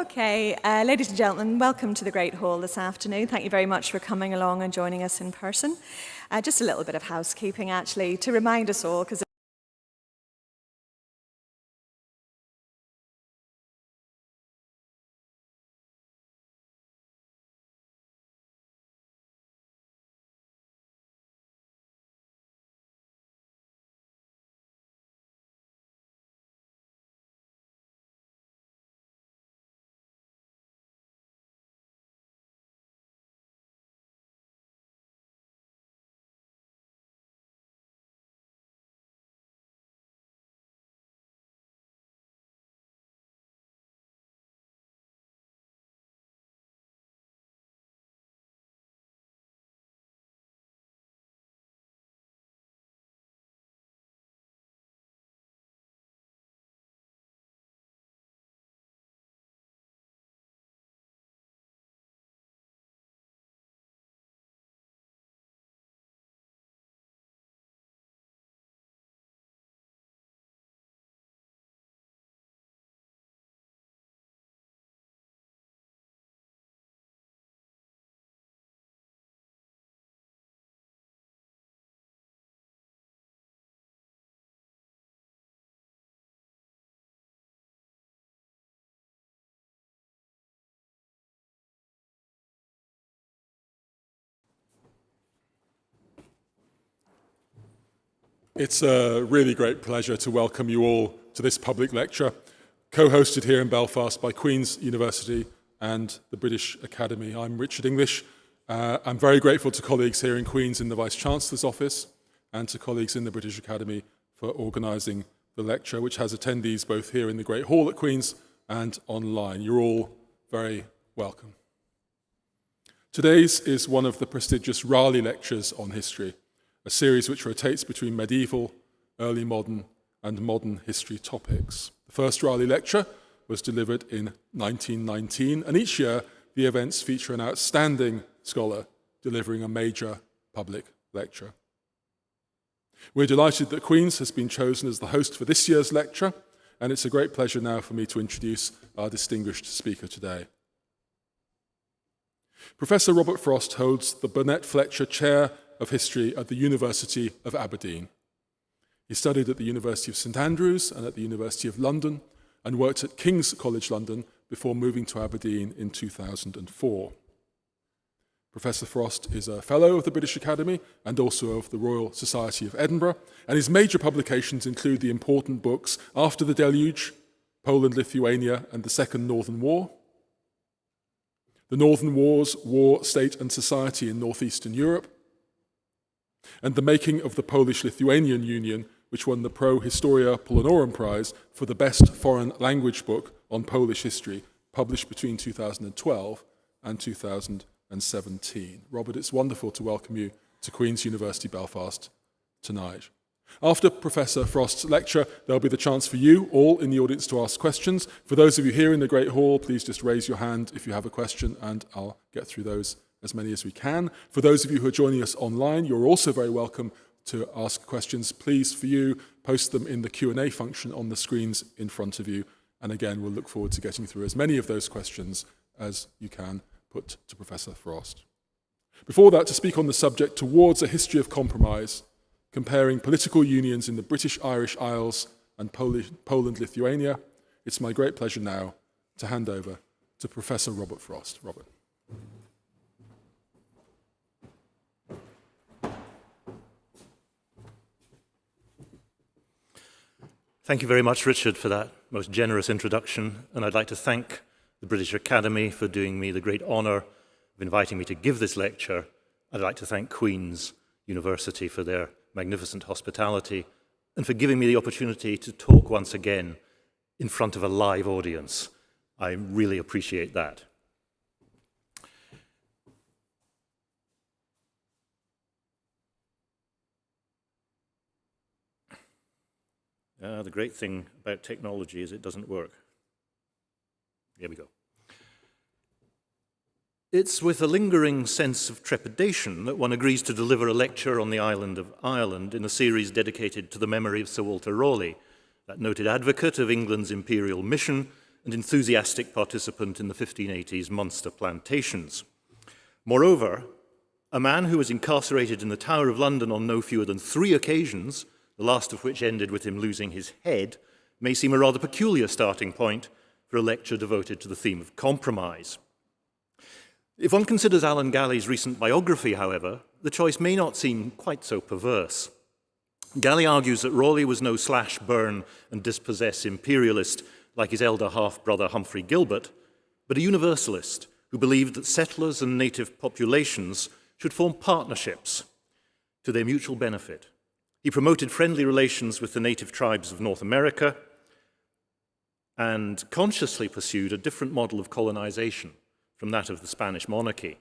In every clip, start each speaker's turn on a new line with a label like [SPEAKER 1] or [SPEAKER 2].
[SPEAKER 1] Okay, ladies and gentlemen, welcome to the Great Hall this afternoon. Thank you very much for coming along and joining us in person. Just a little bit of housekeeping, actually, to remind us all, because
[SPEAKER 2] It's a really great pleasure to welcome you all to this public lecture, co-hosted here in Belfast by Queen's University and the British Academy. I'm Richard English. I'm very grateful to colleagues here in Queen's in the Vice-Chancellor's office and to colleagues in the British Academy for organising the lecture, which has attendees both here in the Great Hall at Queen's and online. You're all very welcome. Today's is one of the prestigious Raleigh Lectures on History, a series which rotates between medieval, early modern, and modern history topics. The first Raleigh lecture was delivered in 1919, and each year the events feature an outstanding scholar delivering a major public lecture. We're delighted that Queen's has been chosen as the host for this year's lecture, and it's a great pleasure now for me to introduce our distinguished speaker today. Professor Robert Frost holds the Burnett-Fletcher Chair of History at the University of Aberdeen. He studied at the University of St Andrews and at the University of London and worked at King's College London before moving to Aberdeen in 2004. Professor Frost is a Fellow of the British Academy and also of the Royal Society of Edinburgh, and his major publications include the important books After the Deluge, Poland-Lithuania and the Second Northern War, The Northern Wars, War, State and Society in Northeastern Europe, and The Making of the Polish-Lithuanian Union, which won the Pro Historia Polanorum Prize for the best foreign language book on Polish history, published between 2012 and 2017. Robert, it's wonderful to welcome you to Queen's University Belfast tonight. After Professor Frost's lecture, there'll be the chance for you all in the audience to ask questions. For those of you here in the Great Hall, please just raise your hand if you have a question, and I'll get through those as many as we can. For those of you who are joining us online, you're also very welcome to ask questions. Please, for you, post them in the Q&A function on the screens in front of you. And again, we'll look forward to getting through as many of those questions as you can put to Professor Frost. Before that, to speak on the subject Towards a History of Compromise, comparing political unions in the British Irish Isles and Poland-Lithuania, it's my great pleasure now to hand over to Professor Robert Frost. Robert.
[SPEAKER 3] Thank you very much, Richard, for that most generous introduction, and I'd like to thank the British Academy for doing me the great honour of inviting me to give this lecture. I'd like to thank Queen's University for their magnificent hospitality and for giving me the opportunity to talk once again in front of a live audience. I really appreciate that. The great thing about technology is it doesn't work. Here we go. It's with a lingering sense of trepidation that one agrees to deliver a lecture on the island of Ireland in a series dedicated to the memory of Sir Walter Raleigh, that noted advocate of England's imperial mission and enthusiastic participant in the 1580s Munster plantations. Moreover, a man who was incarcerated in the Tower of London on no fewer than 3 occasions, the last of which ended with him losing his head, may seem a rather peculiar starting point for a lecture devoted to the theme of compromise. If one considers Alan Galley's recent biography, however, the choice may not seem quite so perverse. Galley argues that Raleigh was no slash, burn, and dispossess imperialist like his elder half-brother Humphrey Gilbert, but a universalist who believed that settlers and native populations should form partnerships to their mutual benefit. He promoted friendly relations with the native tribes of North America and consciously pursued a different model of colonization from that of the Spanish monarchy.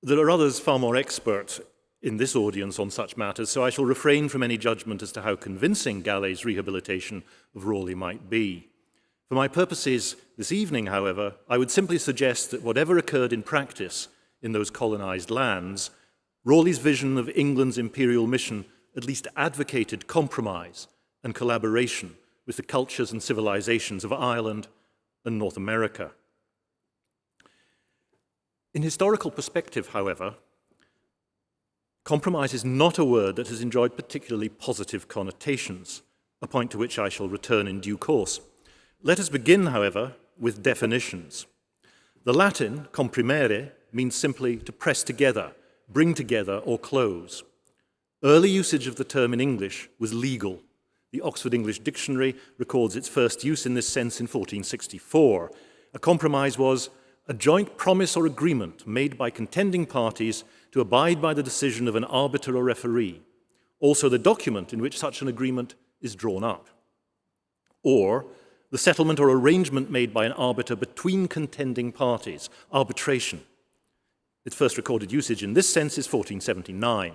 [SPEAKER 3] There are others far more expert in this audience on such matters, so I shall refrain from any judgment as to how convincing Galley's rehabilitation of Raleigh might be. For my purposes this evening, however, I would simply suggest that whatever occurred in practice in those colonized lands, Raleigh's vision of England's imperial mission at least advocated compromise and collaboration with the cultures and civilizations of Ireland and North America. In historical perspective, however, compromise is not a word that has enjoyed particularly positive connotations, a point to which I shall return in due course. Let us begin, however, with definitions. The Latin comprimere means simply to press together, bring together, or close. Early usage of the term in English was legal. The Oxford English Dictionary records its first use in this sense in 1464. A compromise was a joint promise or agreement made by contending parties to abide by the decision of an arbiter or referee, also the document in which such an agreement is drawn up, or the settlement or arrangement made by an arbiter between contending parties, arbitration. Its first recorded usage in this sense is 1479.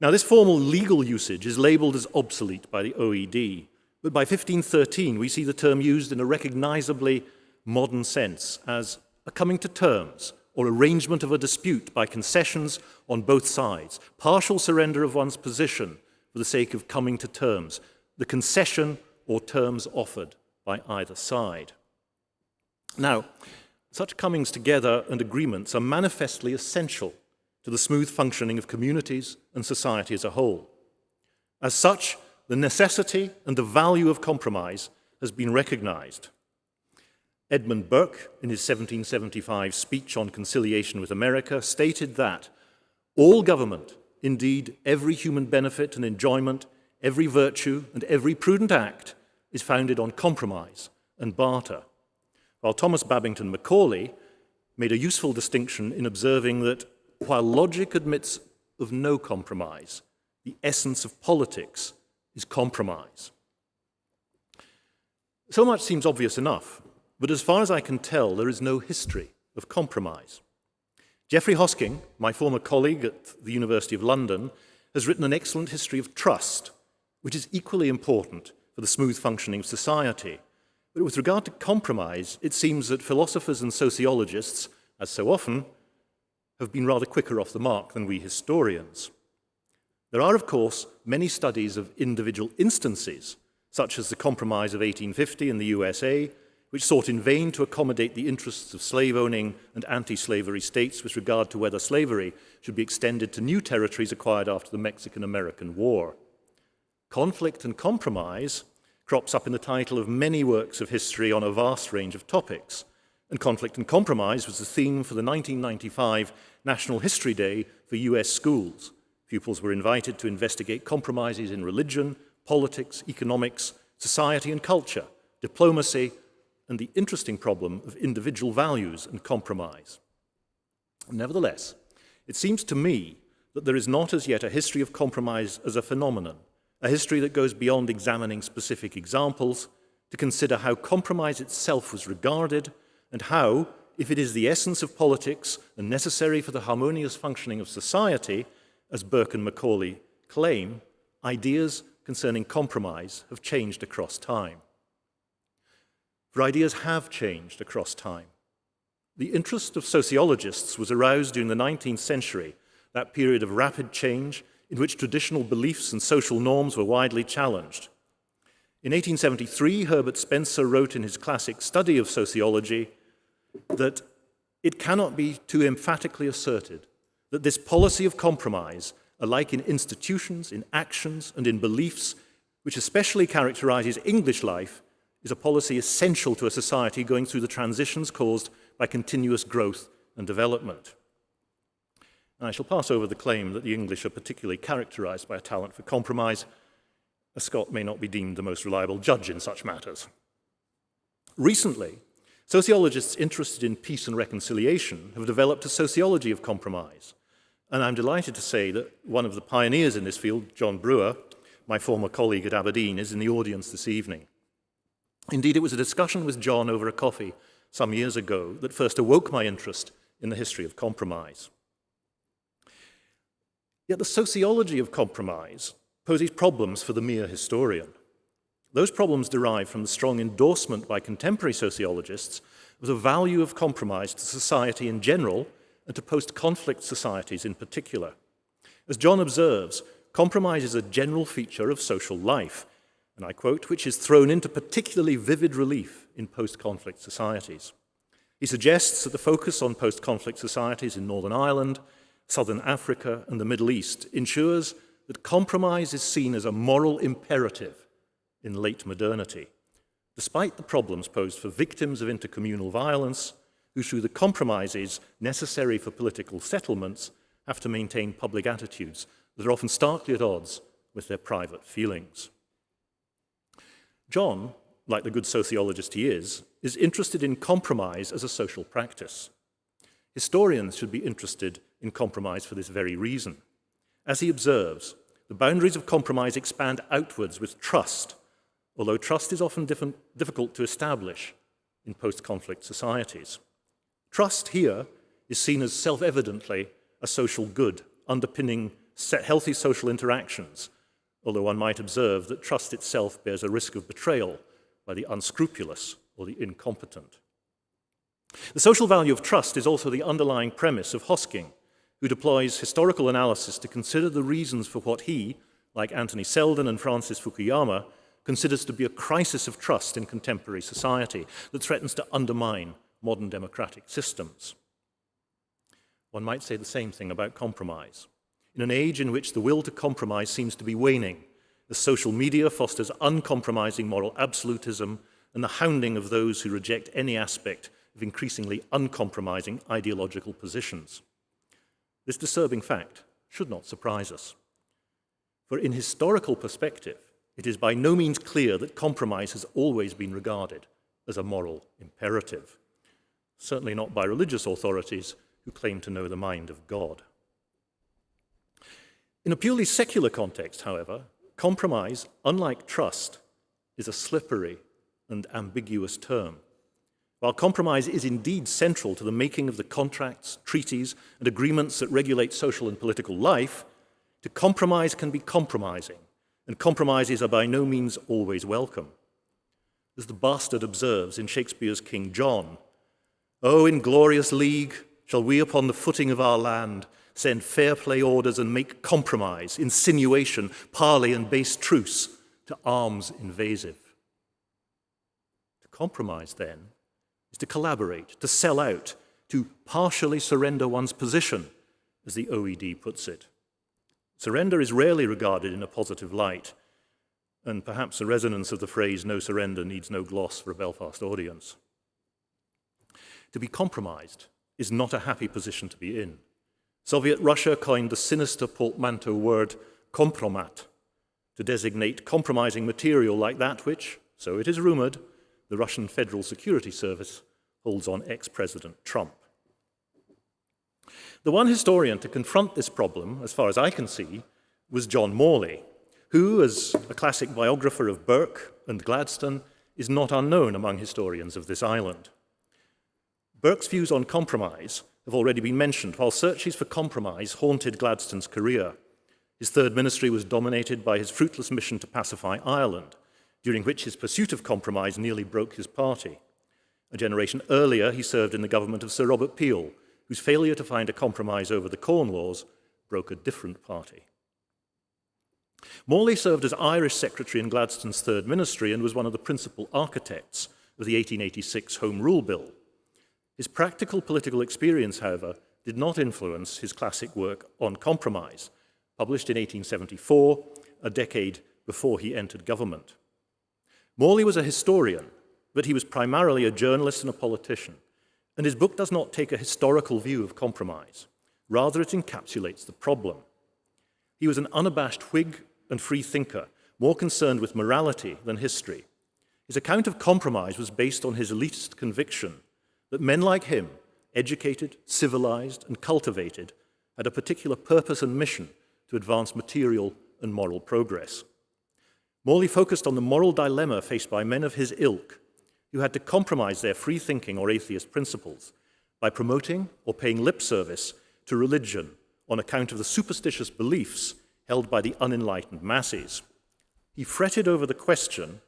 [SPEAKER 3] Now, this formal legal usage is labeled as obsolete by the OED, but by 1513 we see the term used in a recognizably modern sense as a coming to terms or arrangement of a dispute by concessions on both sides, partial surrender of one's position for the sake of coming to terms, the concession or terms offered by either side. Now, such comings together and agreements are manifestly essential to the smooth functioning of communities and society as a whole. As such, the necessity and the value of compromise has been recognized. Edmund Burke, in his 1775 speech on conciliation with America, stated that all government, indeed every human benefit and enjoyment, every virtue and every prudent act, is founded on compromise and barter. While Thomas Babington Macaulay made a useful distinction in observing that while logic admits of no compromise, the essence of politics is compromise. So much seems obvious enough, but as far as I can tell, there is no history of compromise. Geoffrey Hosking, my former colleague at the University of London, has written an excellent history of trust, which is equally important for the smooth functioning of society. But with regard to compromise, it seems that philosophers and sociologists, as so often, have been rather quicker off the mark than we historians. There are, of course, many studies of individual instances, such as the Compromise of 1850 in the USA, which sought in vain to accommodate the interests of slave-owning and anti-slavery states with regard to whether slavery should be extended to new territories acquired after the Mexican-American War. Conflict and compromise crops up in the title of many works of history on a vast range of topics, and conflict and compromise was the theme for the 1995 National History Day for US schools. Pupils were invited to investigate compromises in religion, politics, economics, society and culture, diplomacy, and the interesting problem of individual values and compromise. Nevertheless, it seems to me that there is not as yet a history of compromise as a phenomenon, a history that goes beyond examining specific examples to consider how compromise itself was regarded and how, if it is the essence of politics and necessary for the harmonious functioning of society, as Burke and Macaulay claim, ideas concerning compromise have changed across time. For ideas have changed across time. The interest of sociologists was aroused during the 19th century, that period of rapid change in which traditional beliefs and social norms were widely challenged. In 1873, Herbert Spencer wrote in his classic Study of Sociology that it cannot be too emphatically asserted that this policy of compromise, alike in institutions, in actions, and in beliefs, which especially characterizes English life, is a policy essential to a society going through the transitions caused by continuous growth and development. And I shall pass over the claim that the English are particularly characterized by a talent for compromise. A Scot may not be deemed the most reliable judge in such matters. Recently, sociologists interested in peace and reconciliation have developed a sociology of compromise. And I'm delighted to say that one of the pioneers in this field, John Brewer, my former colleague at Aberdeen, is in the audience this evening. Indeed, it was a discussion with John over a coffee some years ago that first awoke my interest in the history of compromise. Yet the sociology of compromise poses problems for the mere historian. Those problems derive from the strong endorsement by contemporary sociologists of the value of compromise to society in general and to post-conflict societies in particular. As John observes, compromise is a general feature of social life, and I quote, which is thrown into particularly vivid relief in post-conflict societies. He suggests that the focus on post-conflict societies in Northern Ireland, Southern Africa, and the Middle East ensures that compromise is seen as a moral imperative in late modernity, despite the problems posed for victims of intercommunal violence, who through the compromises necessary for political settlements have to maintain public attitudes that are often starkly at odds with their private feelings. John, like the good sociologist he is interested in compromise as a social practice. Historians should be interested in compromise for this very reason. As he observes, the boundaries of compromise expand outwards with trust, although trust is often difficult to establish in post-conflict societies. Trust here is seen as self-evidently a social good, underpinning healthy social interactions, although one might observe that trust itself bears a risk of betrayal by the unscrupulous or the incompetent. The social value of trust is also the underlying premise of Hosking, who deploys historical analysis to consider the reasons for what he, like Anthony Seldon and Francis Fukuyama, considers to be a crisis of trust in contemporary society that threatens to undermine modern democratic systems. One might say the same thing about compromise. In an age in which the will to compromise seems to be waning, as social media fosters uncompromising moral absolutism and the hounding of those who reject any aspect of increasingly uncompromising ideological positions. This disturbing fact should not surprise us. For in historical perspective, it is by no means clear that compromise has always been regarded as a moral imperative, certainly not by religious authorities who claim to know the mind of God. In a purely secular context, however, compromise, unlike trust, is a slippery and ambiguous term. While compromise is indeed central to the making of the contracts, treaties, and agreements that regulate social and political life, to compromise can be compromising, and compromises are by no means always welcome. As the bastard observes in Shakespeare's King John, "Oh, in glorious league shall we upon the footing of our land send fair play orders and make compromise, insinuation, parley, and base truce to arms invasive." To compromise, then, is to collaborate, to sell out, to partially surrender one's position, as the OED puts it. Surrender is rarely regarded in a positive light, and perhaps the resonance of the phrase "no surrender" needs no gloss for a Belfast audience. To be compromised is not a happy position to be in. Soviet Russia coined the sinister portmanteau word kompromat to designate compromising material like that which, so it is rumored, the Russian Federal Security Service holds on ex-President Trump. The one historian to confront this problem, as far as I can see, was John Morley, who, as a classic biographer of Burke and Gladstone, is not unknown among historians of this island. Burke's views on compromise have already been mentioned. While searches for compromise haunted Gladstone's career, his third ministry was dominated by his fruitless mission to pacify Ireland, during which his pursuit of compromise nearly broke his party. A generation earlier, he served in the government of Sir Robert Peel, whose failure to find a compromise over the Corn Laws broke a different party. Morley served as Irish Secretary in Gladstone's Third Ministry and was one of the principal architects of the 1886 Home Rule Bill. His practical political experience, however, did not influence his classic work on compromise, published in 1874, a decade before he entered government. Morley was a historian, but he was primarily a journalist and a politician, and his book does not take a historical view of compromise. Rather, it encapsulates the problem. He was an unabashed Whig and free thinker, more concerned with morality than history. His account of compromise was based on his elitist conviction that men like him, educated, civilized, and cultivated, had a particular purpose and mission to advance material and moral progress. Morley focused on the moral dilemma faced by men of his ilk, who had to compromise their free-thinking or atheist principles by promoting or paying lip service to religion on account of the superstitious beliefs held by the unenlightened masses. He fretted over the question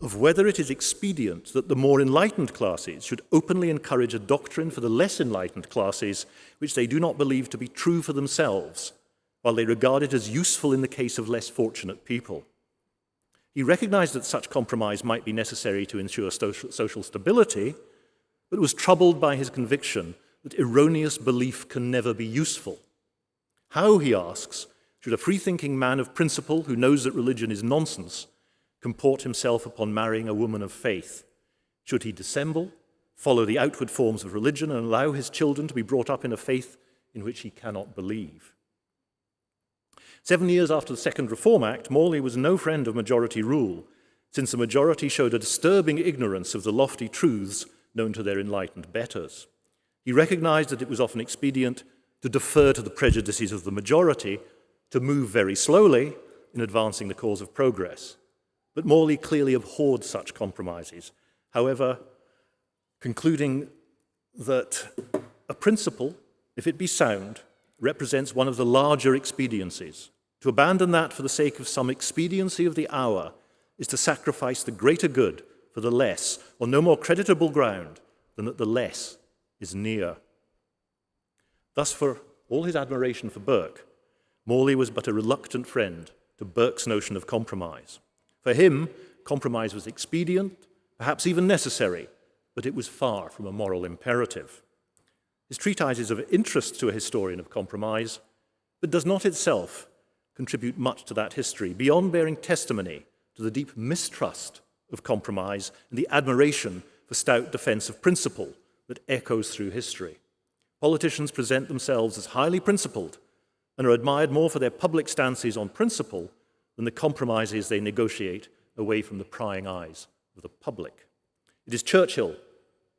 [SPEAKER 3] of whether it is expedient that the more enlightened classes should openly encourage a doctrine for the less enlightened classes which they do not believe to be true for themselves, while they regard it as useful in the case of less fortunate people. He recognized that such compromise might be necessary to ensure social stability, but was troubled by his conviction that erroneous belief can never be useful. How, he asks, should a free-thinking man of principle who knows that religion is nonsense comport himself upon marrying a woman of faith? Should he dissemble, follow the outward forms of religion, and allow his children to be brought up in a faith in which he cannot believe? 7 years after the Second Reform Act, Morley was no friend of majority rule, since the majority showed a disturbing ignorance of the lofty truths known to their enlightened betters. He recognized that it was often expedient to defer to the prejudices of the majority, to move very slowly in advancing the cause of progress. But Morley clearly abhorred such compromises, however, concluding that a principle, if it be sound, represents one of the larger expediencies. To abandon that for the sake of some expediency of the hour is to sacrifice the greater good for the less, on no more creditable ground than that the less is near. Thus, for all his admiration for Burke, Morley was but a reluctant friend to Burke's notion of compromise. For him, compromise was expedient, perhaps even necessary, but it was far from a moral imperative. His treatise is of interest to a historian of compromise, but does not itself contribute much to that history, beyond bearing testimony to the deep mistrust of compromise and the admiration for stout defense of principle that echoes through history. Politicians present themselves as highly principled and are admired more for their public stances on principle than the compromises they negotiate away from the prying eyes of the public. It is Churchill,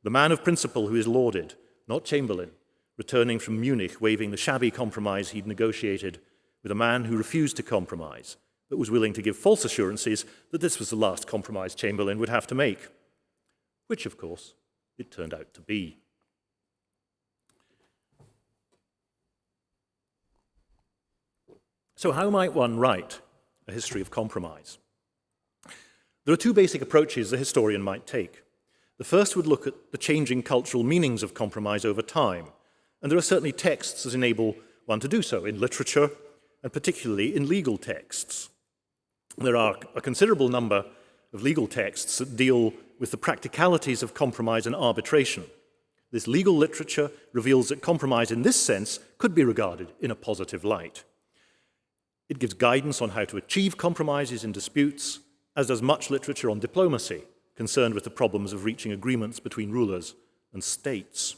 [SPEAKER 3] the man of principle, who is lauded, not Chamberlain, returning from Munich waving the shabby compromise he'd negotiated with a man who refused to compromise, but was willing to give false assurances that this was the last compromise Chamberlain would have to make, which, of course, it turned out to be. So how might one write a history of compromise? There are two basic approaches a historian might take. The first would look at the changing cultural meanings of compromise over time, and there are certainly texts that enable one to do so in literature, and particularly in legal texts. There are a considerable number of legal texts that deal with the practicalities of compromise and arbitration. This legal literature reveals that compromise in this sense could be regarded in a positive light. It gives guidance on how to achieve compromises in disputes, as does much literature on diplomacy, concerned with the problems of reaching agreements between rulers and states.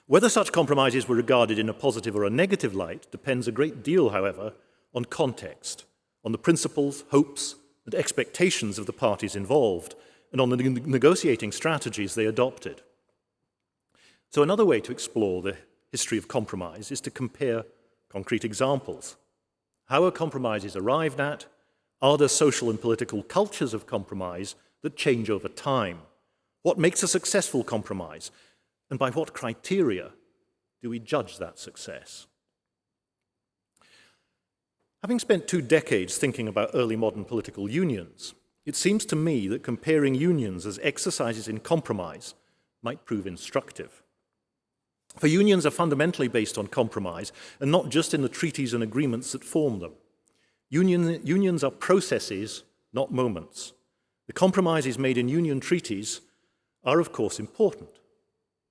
[SPEAKER 3] Whether such compromises were regarded in a positive or a negative light depends a great deal, however, on context, on the principles, hopes, and expectations of the parties involved, and on the negotiating strategies they adopted. So another way to explore the history of compromise is to compare concrete examples. How are compromises arrived at? Are there social and political cultures of compromise that change over time? What makes a successful compromise? And by what criteria do we judge that success? Having spent 2 decades thinking about early modern political unions, it seems to me that comparing unions as exercises in compromise might prove instructive. For unions are fundamentally based on compromise, and not just in the treaties and agreements that form them. Unions are processes, not moments. The compromises made in union treaties are, of course, important,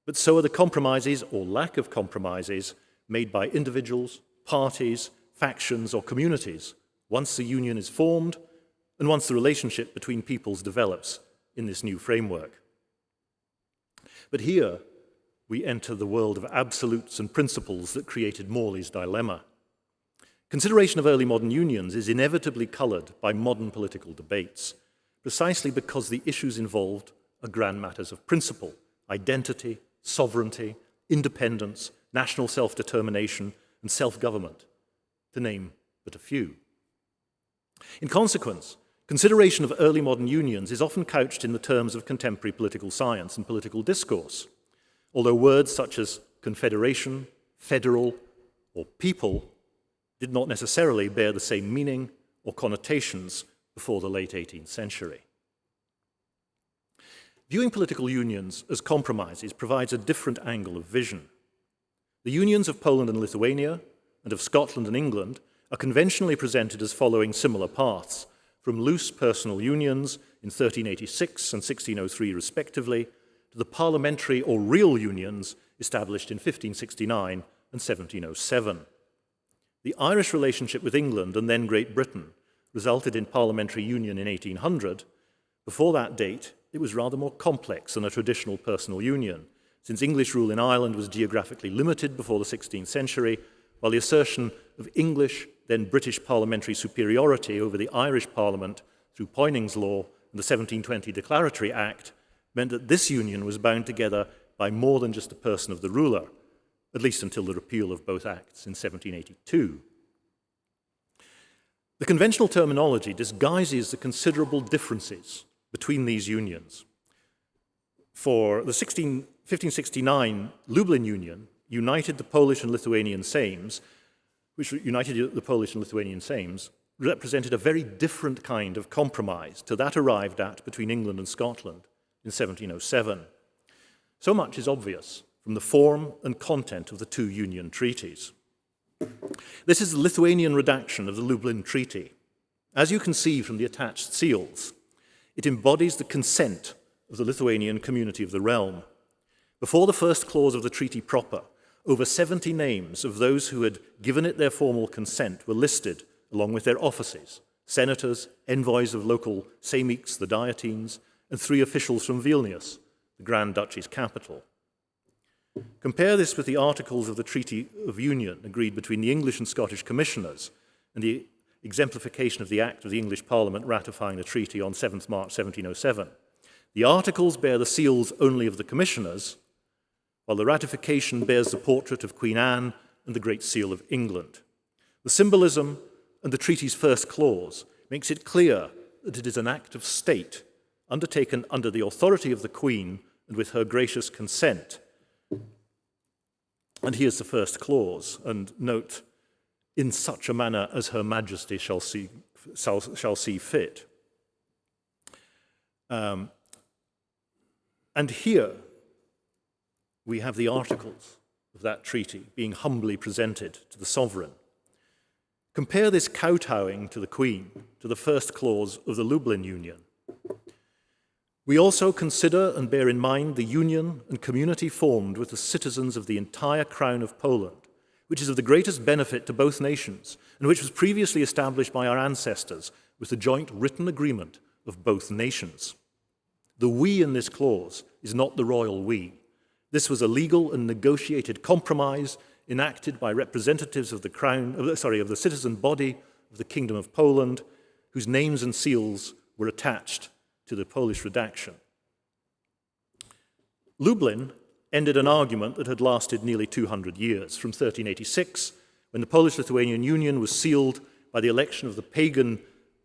[SPEAKER 3] but so are the compromises, or lack of compromises, made by individuals, parties, factions, or communities once the union is formed and once the relationship between peoples develops in this new framework. But here we enter the world of absolutes and principles that created Morley's dilemma. Consideration of early modern unions is inevitably coloured by modern political debates, precisely because the issues involved are grand matters of principle: identity, sovereignty, independence, national self-determination, and self-government, to name but a few. In consequence, consideration of early modern unions is often couched in the terms of contemporary political science and political discourse, although words such as confederation, federal, or people did not necessarily bear the same meaning or connotations before the late 18th century. Viewing political unions as compromises provides a different angle of vision. The unions of Poland and Lithuania and of Scotland and England are conventionally presented as following similar paths, from loose personal unions in 1386 and 1603 respectively, to the parliamentary or real unions established in 1569 and 1707. The Irish relationship with England and then Great Britain resulted in parliamentary union in 1800. Before that date, it was rather more complex than a traditional personal union, since English rule in Ireland was geographically limited before the 16th century, while the assertion of English, then British parliamentary superiority over the Irish Parliament through Poyning's Law and the 1720 Declaratory Act meant that this union was bound together by more than just the person of the ruler, at least until the repeal of both acts in 1782. The conventional terminology disguises the considerable differences between these unions. For the 1569 Lublin Union united the Polish and Lithuanian Sejms, represented a very different kind of compromise to that arrived at between England and Scotland in 1707. So much is obvious from the form and content of the two union treaties. This is the Lithuanian redaction of the Lublin Treaty. As you can see from the attached seals, it embodies the consent of the Lithuanian community of the realm. Before the first clause of the treaty proper, over 70 names of those who had given it their formal consent were listed, along with their offices: senators, envoys of local Sejmiks, the Dietines, and 3 officials from Vilnius, the Grand Duchy's capital. Compare this with the articles of the Treaty of Union agreed between the English and Scottish commissioners and the exemplification of the Act of the English Parliament ratifying the treaty on 7th March 1707. The articles bear the seals only of the commissioners, while the ratification bears the portrait of Queen Anne and the Great Seal of England. The symbolism and the treaty's first clause makes it clear that it is an act of state undertaken under the authority of the Queen and with her gracious consent. And here's the first clause, and note, in such a manner as Her Majesty shall see fit. And here we have the articles of that treaty being humbly presented to the sovereign. Compare this kowtowing to the Queen to the first clause of the Lublin Union. We also consider and bear in mind the union and community formed with the citizens of the entire Crown of Poland, which is of the greatest benefit to both nations, and which was previously established by our ancestors with the joint written agreement of both nations. The we in this clause is not the royal we. This was a legal and negotiated compromise enacted by representatives of the citizen body of the Kingdom of Poland, whose names and seals were attached to the Polish redaction. Lublin ended an argument that had lasted nearly 200 years, from 1386, when the Polish-Lithuanian Union was sealed by the election of the pagan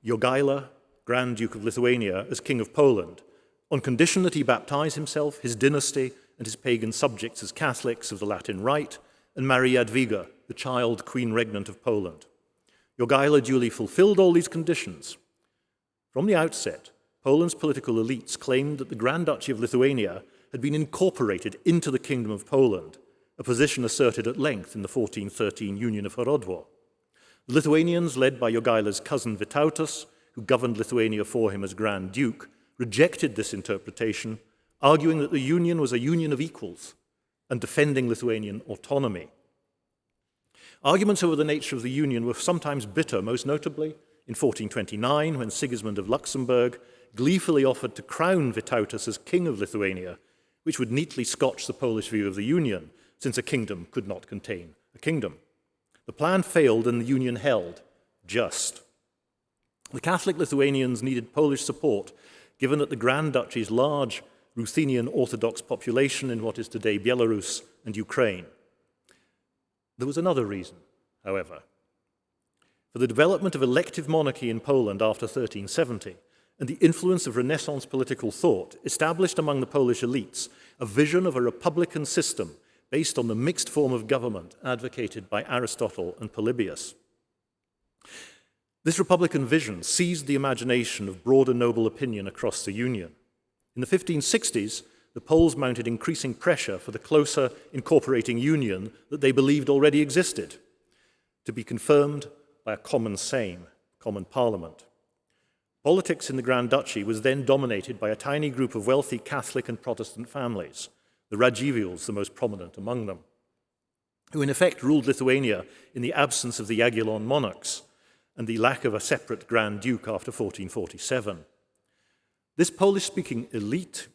[SPEAKER 3] Jogaila, Grand Duke of Lithuania, as King of Poland, on condition that he baptize himself, his dynasty, and his pagan subjects as Catholics of the Latin Rite, and marry Jadwiga, the child Queen Regnant of Poland. Jogaila duly fulfilled all these conditions. From the outset, Poland's political elites claimed that the Grand Duchy of Lithuania had been incorporated into the Kingdom of Poland, a position asserted at length in the 1413 Union of Horodło. The Lithuanians, led by Jogaila's cousin Vytautas, who governed Lithuania for him as Grand Duke, rejected this interpretation, arguing that the union was a union of equals and defending Lithuanian autonomy. Arguments over the nature of the union were sometimes bitter, most notably in 1429, when Sigismund of Luxembourg gleefully offered to crown Vytautas as king of Lithuania, which would neatly scotch the Polish view of the union, since a kingdom could not contain a kingdom. The plan failed and the union held, just. The Catholic Lithuanians needed Polish support, given that the Grand Duchy's large Ruthenian Orthodox population in what is today Belarus and Ukraine. There was another reason, however. For the development of elective monarchy in Poland after 1370 and the influence of Renaissance political thought established among the Polish elites a vision of a republican system based on the mixed form of government advocated by Aristotle and Polybius. This republican vision seized the imagination of broader noble opinion across the Union. In the 1560s, the Poles mounted increasing pressure for the closer incorporating union that they believed already existed, to be confirmed by a common Sejm, common parliament. Politics in the Grand Duchy was then dominated by a tiny group of wealthy Catholic and Protestant families, the Radziwiłls the most prominent among them, who in effect ruled Lithuania in the absence of the Jagiellon monarchs and the lack of a separate Grand Duke after 1447. This Polish-speaking elite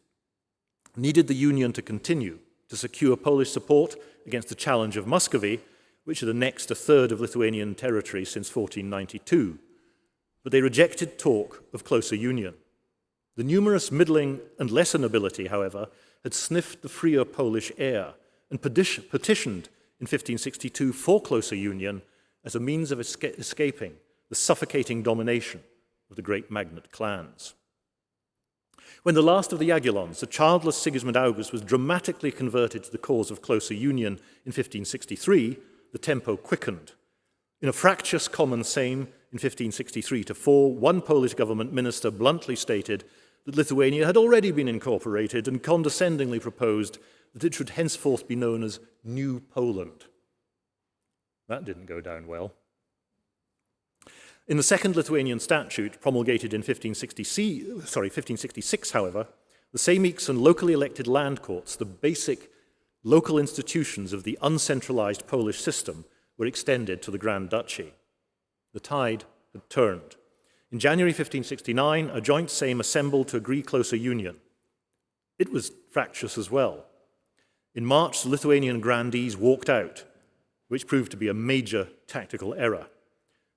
[SPEAKER 3] needed the union to continue to secure Polish support against the challenge of Muscovy, which had annexed a third of Lithuanian territory since 1492. But they rejected talk of closer union. The numerous middling and lesser nobility, however, had sniffed the freer Polish air and petitioned in 1562 for closer union as a means of escaping the suffocating domination of the great Magnate clans. When the last of the Jagiellons, the childless Sigismund August, was dramatically converted to the cause of closer union in 1563, the tempo quickened. In a fractious common Sejm in 1563-4, one Polish government minister bluntly stated that Lithuania had already been incorporated and condescendingly proposed that it should henceforth be known as New Poland. That didn't go down well. In the Second Lithuanian Statute, promulgated in 1566, however, the Sejmiks and locally elected land courts, the basic local institutions of the uncentralized Polish system, were extended to the Grand Duchy. The tide had turned. In January 1569, a joint Sejm assembled to agree closer union. It was fractious as well. In March, the Lithuanian grandees walked out, which proved to be a major tactical error.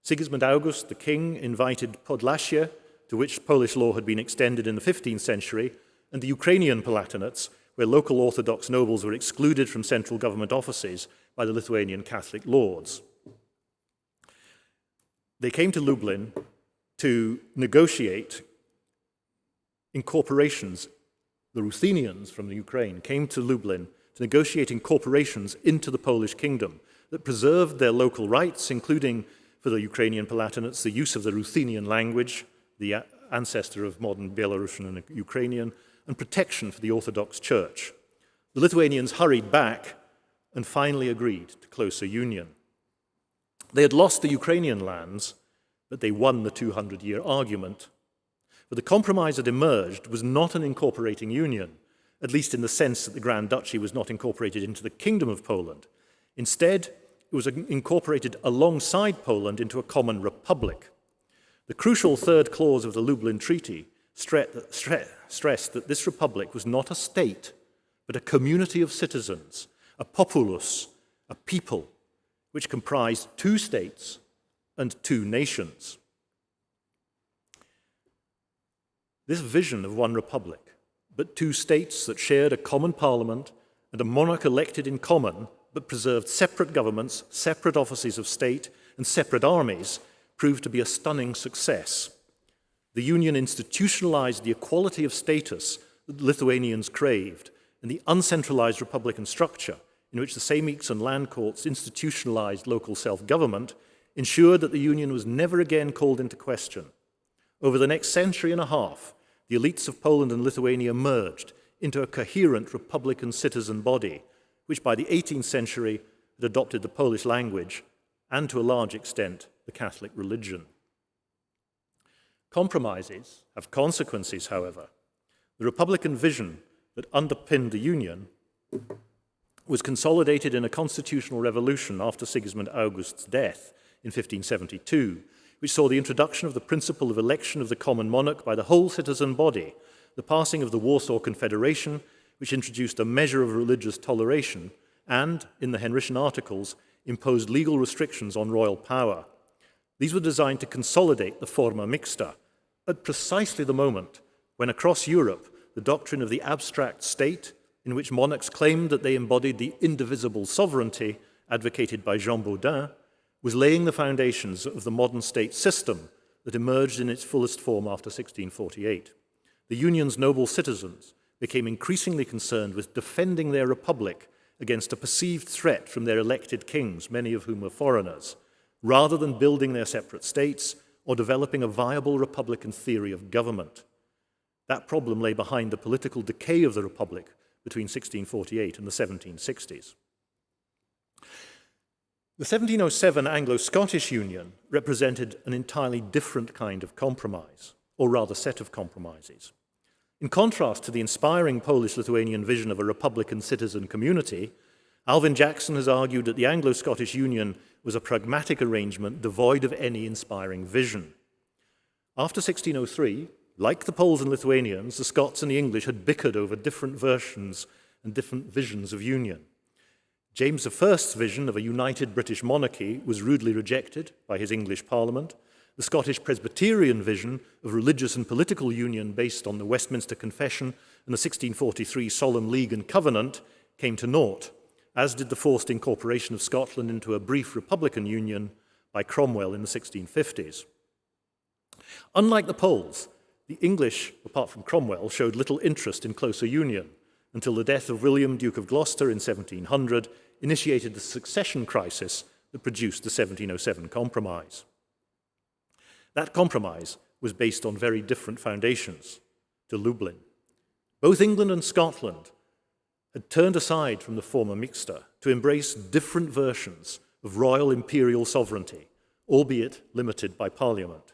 [SPEAKER 3] Sigismund August, the king, invited Podlasie, to which Polish law had been extended in the 15th century, and the Ukrainian Palatinates, where local Orthodox nobles were excluded from central government offices by the Lithuanian Catholic lords. They came to Lublin to negotiate incorporations. The Ruthenians from the Ukraine came to Lublin to negotiate incorporations into the Polish kingdom that preserved their local rights, including for the Ukrainian Palatinates, the use of the Ruthenian language, the ancestor of modern Belarusian and Ukrainian, and protection for the Orthodox Church. The Lithuanians hurried back and finally agreed to closer union. They had lost the Ukrainian lands, but they won the 200-year argument. But the compromise that emerged was not an incorporating union, at least in the sense that the Grand Duchy was not incorporated into the Kingdom of Poland. Instead, it was incorporated alongside Poland into a common republic. The crucial third clause of the Lublin Treaty stressed that this republic was not a state, but a community of citizens, a populus, a people, which comprised two states and two nations. This vision of one republic, but two states that shared a common parliament and a monarch elected in common, but preserved separate governments, separate offices of state, and separate armies, proved to be a stunning success. The union institutionalized the equality of status that Lithuanians craved, and the uncentralized republican structure, in which the Sejmiks and land courts institutionalized local self-government, ensured that the union was never again called into question. Over the next century and a half, the elites of Poland and Lithuania merged into a coherent republican citizen body, which by the 18th century had adopted the Polish language and, to a large extent, the Catholic religion. Compromises have consequences, however. The Republican vision that underpinned the Union was consolidated in a constitutional revolution after Sigismund August's death in 1572, which saw the introduction of the principle of election of the common monarch by the whole citizen body, the passing of the Warsaw Confederation, which introduced a measure of religious toleration, and, in the Henrician Articles, imposed legal restrictions on royal power. These were designed to consolidate the forma mixta at precisely the moment when across Europe the doctrine of the abstract state, in which monarchs claimed that they embodied the indivisible sovereignty advocated by Jean Baudin, was laying the foundations of the modern state system that emerged in its fullest form after 1648. The Union's noble citizens became increasingly concerned with defending their republic against a perceived threat from their elected kings, many of whom were foreigners, rather than building their separate states or developing a viable republican theory of government. That problem lay behind the political decay of the republic between 1648 and the 1760s. The 1707 Anglo-Scottish Union represented an entirely different kind of compromise, or rather set of compromises. In contrast to the inspiring Polish-Lithuanian vision of a republican citizen community, Alvin Jackson has argued that the Anglo-Scottish Union was a pragmatic arrangement devoid of any inspiring vision. After 1603, like the Poles and Lithuanians, the Scots and the English had bickered over different versions and different visions of union. James I's vision of a united British monarchy was rudely rejected by his English Parliament. The Scottish Presbyterian vision of religious and political union based on the Westminster Confession and the 1643 Solemn League and Covenant came to naught, as did the forced incorporation of Scotland into a brief republican union by Cromwell in the 1650s. Unlike the Poles, the English, apart from Cromwell, showed little interest in closer union until the death of William, Duke of Gloucester in 1700 initiated the succession crisis that produced the 1707 Compromise. That compromise was based on very different foundations to Lublin. Both England and Scotland had turned aside from the forma mixta to embrace different versions of royal imperial sovereignty, albeit limited by Parliament.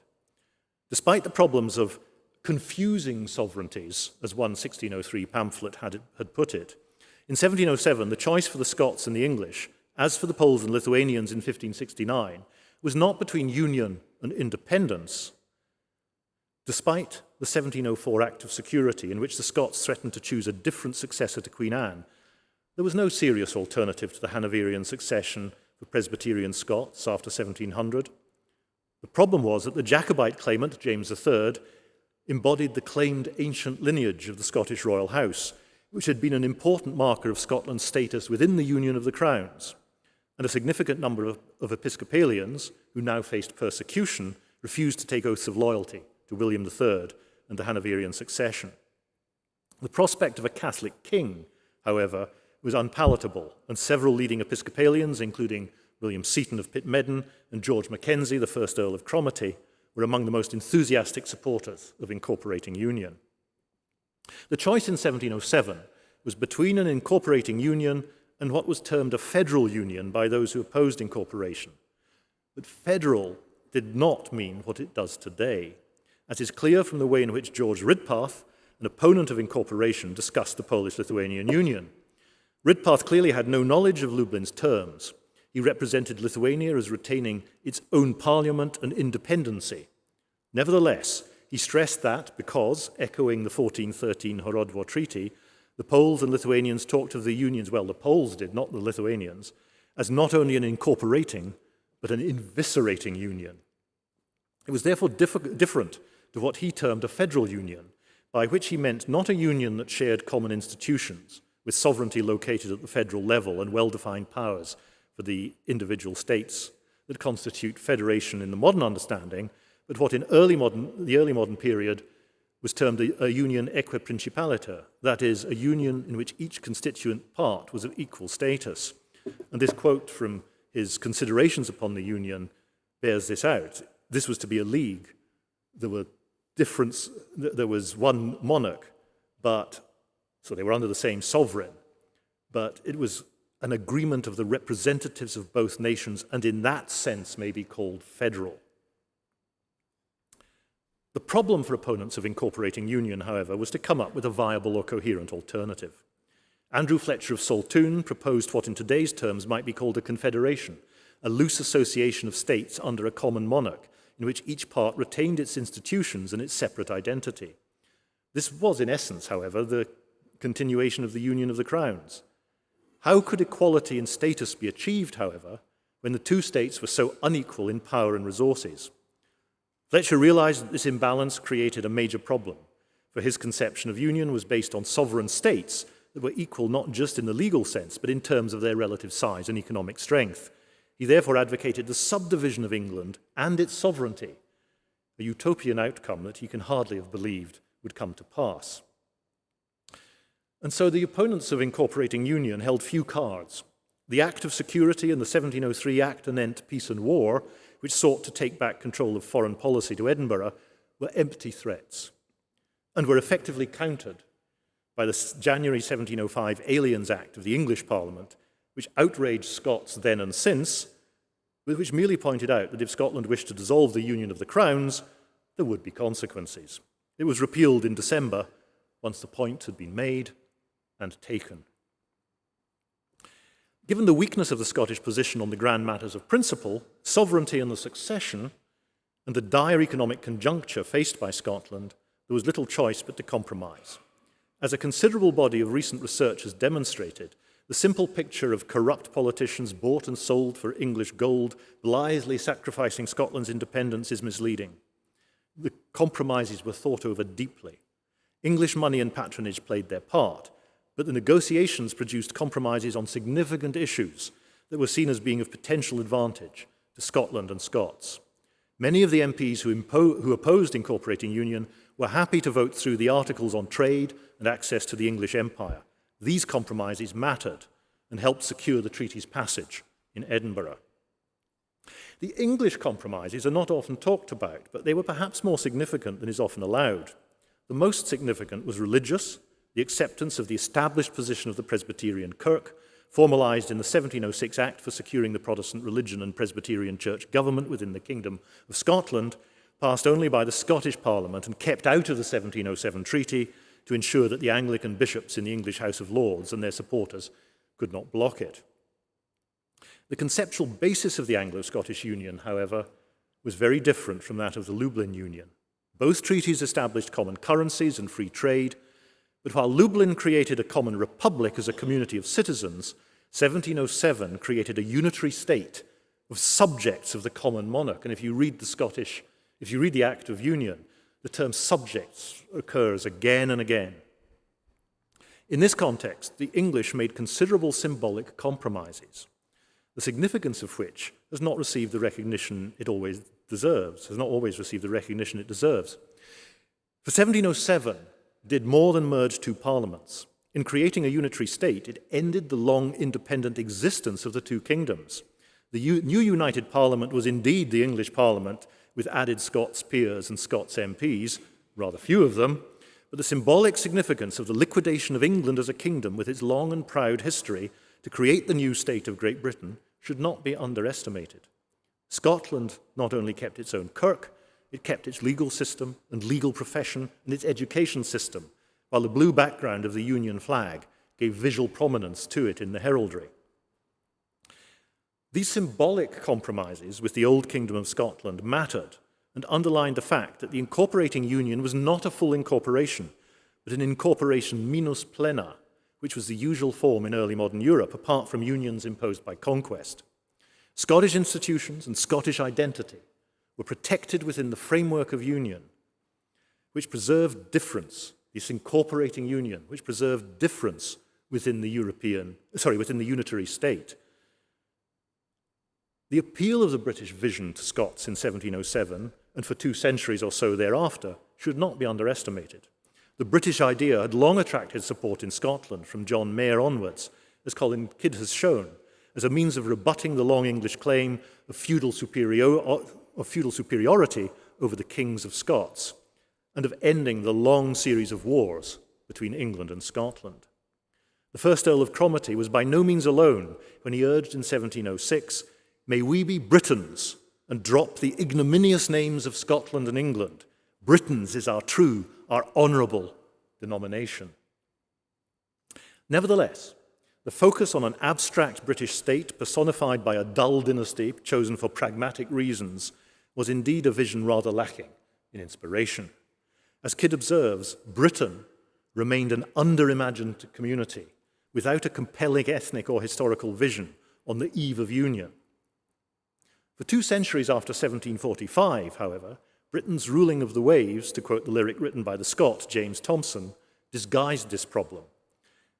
[SPEAKER 3] Despite the problems of confusing sovereignties, as one 1603 pamphlet had put it, in 1707 the choice for the Scots and the English, as for the Poles and Lithuanians in 1569, was not between union and independence, despite the 1704 Act of Security, in which the Scots threatened to choose a different successor to Queen Anne. There was no serious alternative to the Hanoverian succession for Presbyterian Scots after 1700. The problem was that the Jacobite claimant, James III, embodied the claimed ancient lineage of the Scottish royal house, which had been an important marker of Scotland's status within the Union of the Crowns, and a significant number of Episcopalians, who now faced persecution, refused to take oaths of loyalty to William III and the Hanoverian succession. The prospect of a Catholic king, however, was unpalatable, and several leading Episcopalians, including William Seaton of Pitmedden and George Mackenzie, the first Earl of Cromarty, were among the most enthusiastic supporters of incorporating union. The choice in 1707 was between an incorporating union and what was termed a federal union by those who opposed incorporation. But federal did not mean what it does today, as is clear from the way in which George Ridpath, an opponent of incorporation, discussed the Polish-Lithuanian Union. Ridpath clearly had no knowledge of Lublin's terms. He represented Lithuania as retaining its own parliament and independency. Nevertheless, he stressed that because, echoing the 1413 Horodwo Treaty, the Poles and Lithuanians talked of the unions, well, the Poles did, not the Lithuanians, as not only an incorporating, but an inviscerating union. It was therefore different to what he termed a federal union, by which he meant not a union that shared common institutions, with sovereignty located at the federal level and well-defined powers for the individual states that constitute federation in the modern understanding, but what in the early modern period was termed a union equiprincipaliter, that is, a union in which each constituent part was of equal status. And this quote from his Considerations upon the Union bears this out. This was to be a league. There was one monarch, so they were under the same sovereign, but it was an agreement of the representatives of both nations, and in that sense may be called federal. The problem for opponents of incorporating union, however, was to come up with a viable or coherent alternative. Andrew Fletcher of Saltoun proposed what in today's terms might be called a confederation, a loose association of states under a common monarch, in which each part retained its institutions and its separate identity. This was, in essence, however, the continuation of the Union of the Crowns. How could equality in status be achieved, however, when the two states were so unequal in power and resources? Fletcher realized that this imbalance created a major problem, for his conception of union was based on sovereign states that were equal not just in the legal sense, but in terms of their relative size and economic strength. He therefore advocated the subdivision of England and its sovereignty, a utopian outcome that he can hardly have believed would come to pass. And so the opponents of incorporating union held few cards. The Act of Security and the 1703 Act anent Peace and War, which sought to take back control of foreign policy to Edinburgh, were empty threats and were effectively countered by the January 1705 Aliens Act of the English Parliament, which outraged Scots then and since, but which merely pointed out that if Scotland wished to dissolve the Union of the Crowns, there would be consequences. It was repealed in December, once the point had been made and taken. Given the weakness of the Scottish position on the grand matters of principle, sovereignty and the succession, and the dire economic conjuncture faced by Scotland, there was little choice but to compromise. As a considerable body of recent research has demonstrated, the simple picture of corrupt politicians bought and sold for English gold, blithely sacrificing Scotland's independence is misleading. The compromises were thought over deeply. English money and patronage played their part, but the negotiations produced compromises on significant issues that were seen as being of potential advantage to Scotland and Scots. Many of the MPs who opposed incorporating union were happy to vote through the articles on trade and access to the English Empire. These compromises mattered and helped secure the treaty's passage in Edinburgh. The English compromises are not often talked about, but they were perhaps more significant than is often allowed. The most significant was religious, the acceptance of the established position of the Presbyterian Kirk, formalized in the 1706 Act for securing the Protestant religion and Presbyterian church government within the Kingdom of Scotland, passed only by the Scottish Parliament and kept out of the 1707 treaty to ensure that the Anglican bishops in the English House of Lords and their supporters could not block it. The conceptual basis of the Anglo-Scottish Union, however, was very different from that of the Lublin Union. Both treaties established common currencies and free trade, but while Lublin created a common republic as a community of citizens, 1707 created a unitary state of subjects of the common monarch. And if you read the Act of Union, the term subjects occurs again and again. In this context, the English made considerable symbolic compromises, the significance of which has not received the recognition it always deserves, has not always received the recognition it deserves. For 1707 did more than merge two parliaments. In creating a unitary state, it ended the long independent existence of the two kingdoms. The new united parliament was indeed the English parliament, with added Scots peers and Scots MPs, rather few of them, but the symbolic significance of the liquidation of England as a kingdom with its long and proud history to create the new state of Great Britain should not be underestimated. Scotland not only kept its own kirk, it kept its legal system and legal profession and its education system, while the blue background of the Union flag gave visual prominence to it in the heraldry. These symbolic compromises with the Old Kingdom of Scotland mattered and underlined the fact that the incorporating union was not a full incorporation, but an incorporation minus plena, which was the usual form in early modern Europe, apart from unions imposed by conquest. Scottish institutions and Scottish identity were protected within the framework of union, which preserved difference, this incorporating union, which preserved difference within the unitary state. The appeal of the British vision to Scots in 1707, and for 2 centuries or so thereafter, should not be underestimated. The British idea had long attracted support in Scotland from John Mayer onwards, as Colin Kidd has shown, as a means of rebutting the long English claim of feudal superiority over the kings of Scots, and of ending the long series of wars between England and Scotland. The first Earl of Cromarty was by no means alone when he urged in 1706, "May we be Britons and drop the ignominious names of Scotland and England. Britons is our true, our honourable denomination." Nevertheless, the focus on an abstract British state personified by a dull dynasty chosen for pragmatic reasons was indeed a vision rather lacking in inspiration. As Kidd observes, Britain remained an under-imagined community without a compelling ethnic or historical vision on the eve of union. For 2 centuries after 1745, however, Britain's ruling of the waves, to quote the lyric written by the Scot James Thomson, disguised this problem.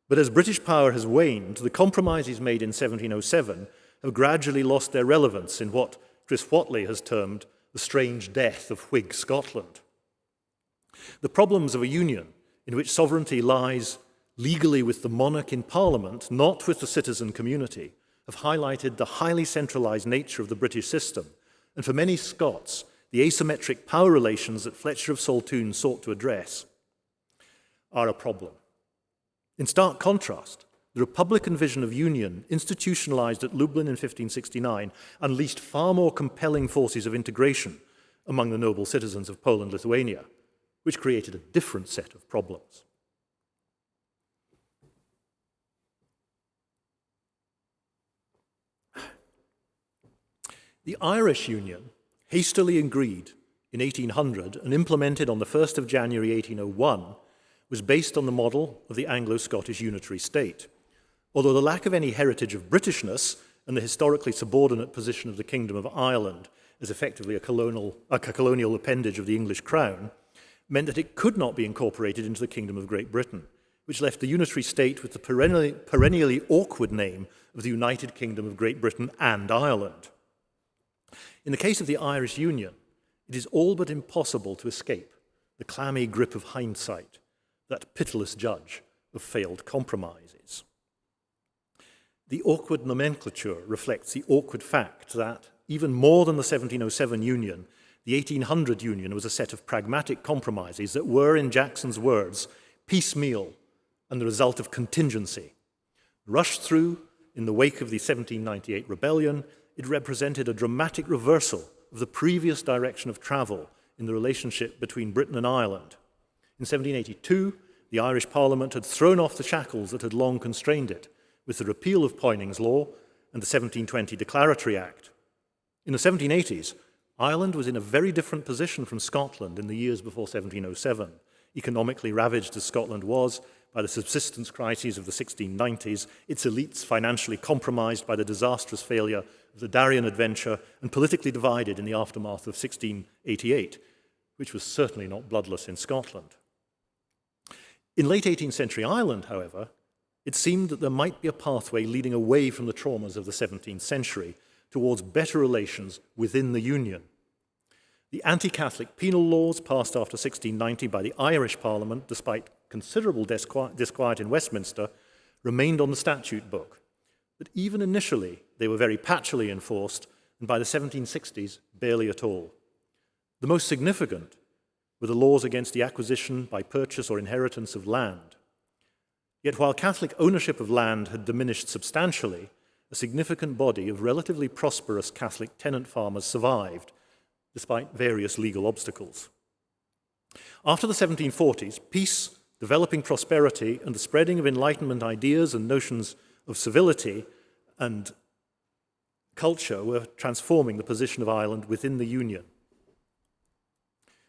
[SPEAKER 3] But as British power has waned, the compromises made in 1707 have gradually lost their relevance in what Chris Whatley has termed the strange death of Whig Scotland. The problems of a union in which sovereignty lies legally with the monarch in Parliament, not with the citizen community, have highlighted the highly centralised nature of the British system, and for many Scots, the asymmetric power relations that Fletcher of Saltoun sought to address are a problem. In stark contrast, the Republican vision of union, institutionalised at Lublin in 1569, unleashed far more compelling forces of integration among the noble citizens of Poland-Lithuania, which created a different set of problems. The Irish Union, hastily agreed in 1800 and implemented on the 1st of January 1801, was based on the model of the Anglo-Scottish unitary state. Although the lack of any heritage of Britishness and the historically subordinate position of the Kingdom of Ireland as effectively a colonial appendage of the English crown meant that it could not be incorporated into the Kingdom of Great Britain, which left the unitary state with the perennially awkward name of the United Kingdom of Great Britain and Ireland. In the case of the Irish Union, it is all but impossible to escape the clammy grip of hindsight, that pitiless judge of failed compromises. The awkward nomenclature reflects the awkward fact that, even more than the 1707 Union, the 1800 Union was a set of pragmatic compromises that were, in Jackson's words, piecemeal and the result of contingency. Rushed through in the wake of the 1798 rebellion, it represented a dramatic reversal of the previous direction of travel in the relationship between Britain and Ireland. In 1782, the Irish Parliament had thrown off the shackles that had long constrained it with the repeal of Poyning's Law and the 1720 Declaratory Act. In the 1780s, Ireland was in a very different position from Scotland in the years before 1707. Economically ravaged as Scotland was by the subsistence crises of the 1690s, its elites financially compromised by the disastrous failure of the Darien adventure, and politically divided in the aftermath of 1688, which was certainly not bloodless in Scotland. In late 18th century Ireland, however, it seemed that there might be a pathway leading away from the traumas of the 17th century towards better relations within the Union. The anti-Catholic penal laws passed after 1690 by the Irish Parliament, despite considerable disquiet in Westminster, remained on the statute book. But even initially, they were very patchily enforced, and by the 1760s, barely at all. The most significant were the laws against the acquisition by purchase or inheritance of land. Yet while Catholic ownership of land had diminished substantially, a significant body of relatively prosperous Catholic tenant farmers survived, despite various legal obstacles. After the 1740s, peace, developing prosperity, and the spreading of Enlightenment ideas and notions of civility and culture were transforming the position of Ireland within the Union.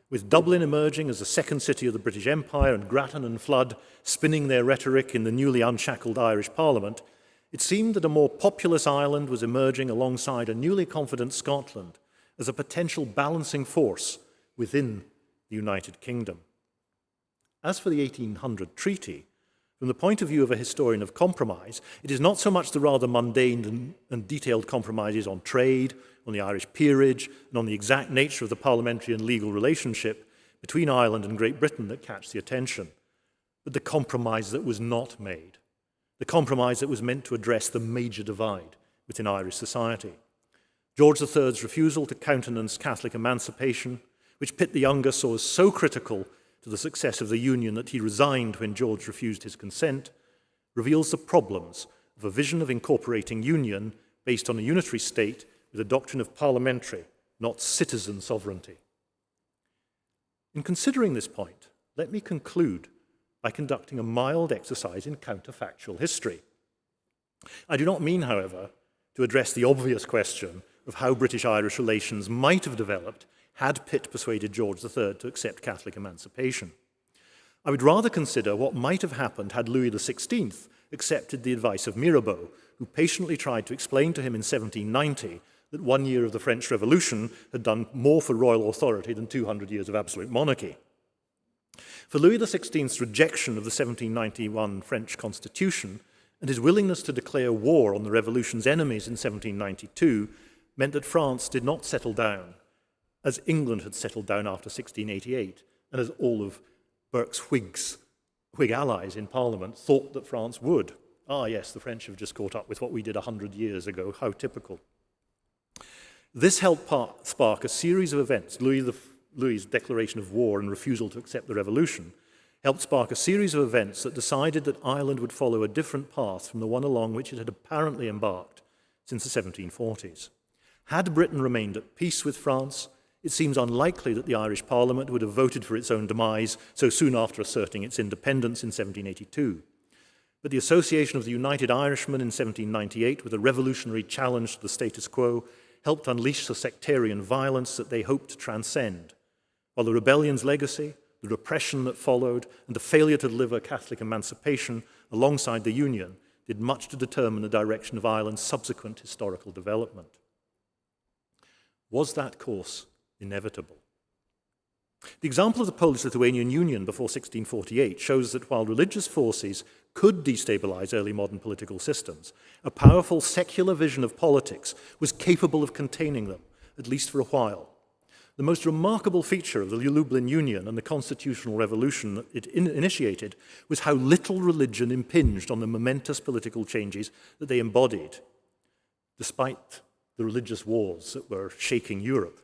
[SPEAKER 3] With Dublin emerging as the second city of the British Empire and Grattan and Flood spinning their rhetoric in the newly unshackled Irish Parliament, it seemed that a more populous Ireland was emerging alongside a newly confident Scotland as a potential balancing force within the United Kingdom. As for the 1800 treaty, from the point of view of a historian of compromise, it is not so much the rather mundane and detailed compromises on trade, on the Irish peerage, and on the exact nature of the parliamentary and legal relationship between Ireland and Great Britain that catch the attention, but the compromise that was not made, the compromise that was meant to address the major divide within Irish society. George III's refusal to countenance Catholic emancipation, which Pitt the Younger saw as so critical to the success of the Union that he resigned when George refused his consent, reveals the problems of a vision of incorporating union based on a unitary state with a doctrine of parliamentary, not citizen sovereignty. In considering this point, let me conclude by conducting a mild exercise in counterfactual history. I do not mean, however, to address the obvious question of how British-Irish relations might have developed had Pitt persuaded George III to accept Catholic emancipation. I would rather consider what might have happened had Louis XVI accepted the advice of Mirabeau, who patiently tried to explain to him in 1790 that 1 year of the French Revolution had done more for royal authority than 200 years of absolute monarchy. For Louis XVI's rejection of the 1791 French Constitution and his willingness to declare war on the Revolution's enemies in 1792 meant that France did not settle down, as England had settled down after 1688, and as all of Burke's Whig allies in Parliament thought that France would. Ah, yes, the French have just caught up with what we did 100 years ago. How typical. This helped spark a series of events. Louis's declaration of war and refusal to accept the revolution helped spark a series of events that decided that Ireland would follow a different path from the one along which it had apparently embarked since the 1740s. Had Britain remained at peace with France, it seems unlikely that the Irish Parliament would have voted for its own demise so soon after asserting its independence in 1782. But the association of the United Irishmen in 1798 with a revolutionary challenge to the status quo helped unleash the sectarian violence that they hoped to transcend, while the rebellion's legacy, the repression that followed, and the failure to deliver Catholic emancipation alongside the Union did much to determine the direction of Ireland's subsequent historical development. Was that course inevitable? The example of the Polish-Lithuanian Union before 1648 shows that while religious forces could destabilize early modern political systems, a powerful secular vision of politics was capable of containing them, at least for a while. The most remarkable feature of the Lublin Union and the constitutional revolution that it initiated was how little religion impinged on the momentous political changes that they embodied, despite the religious wars that were shaking Europe.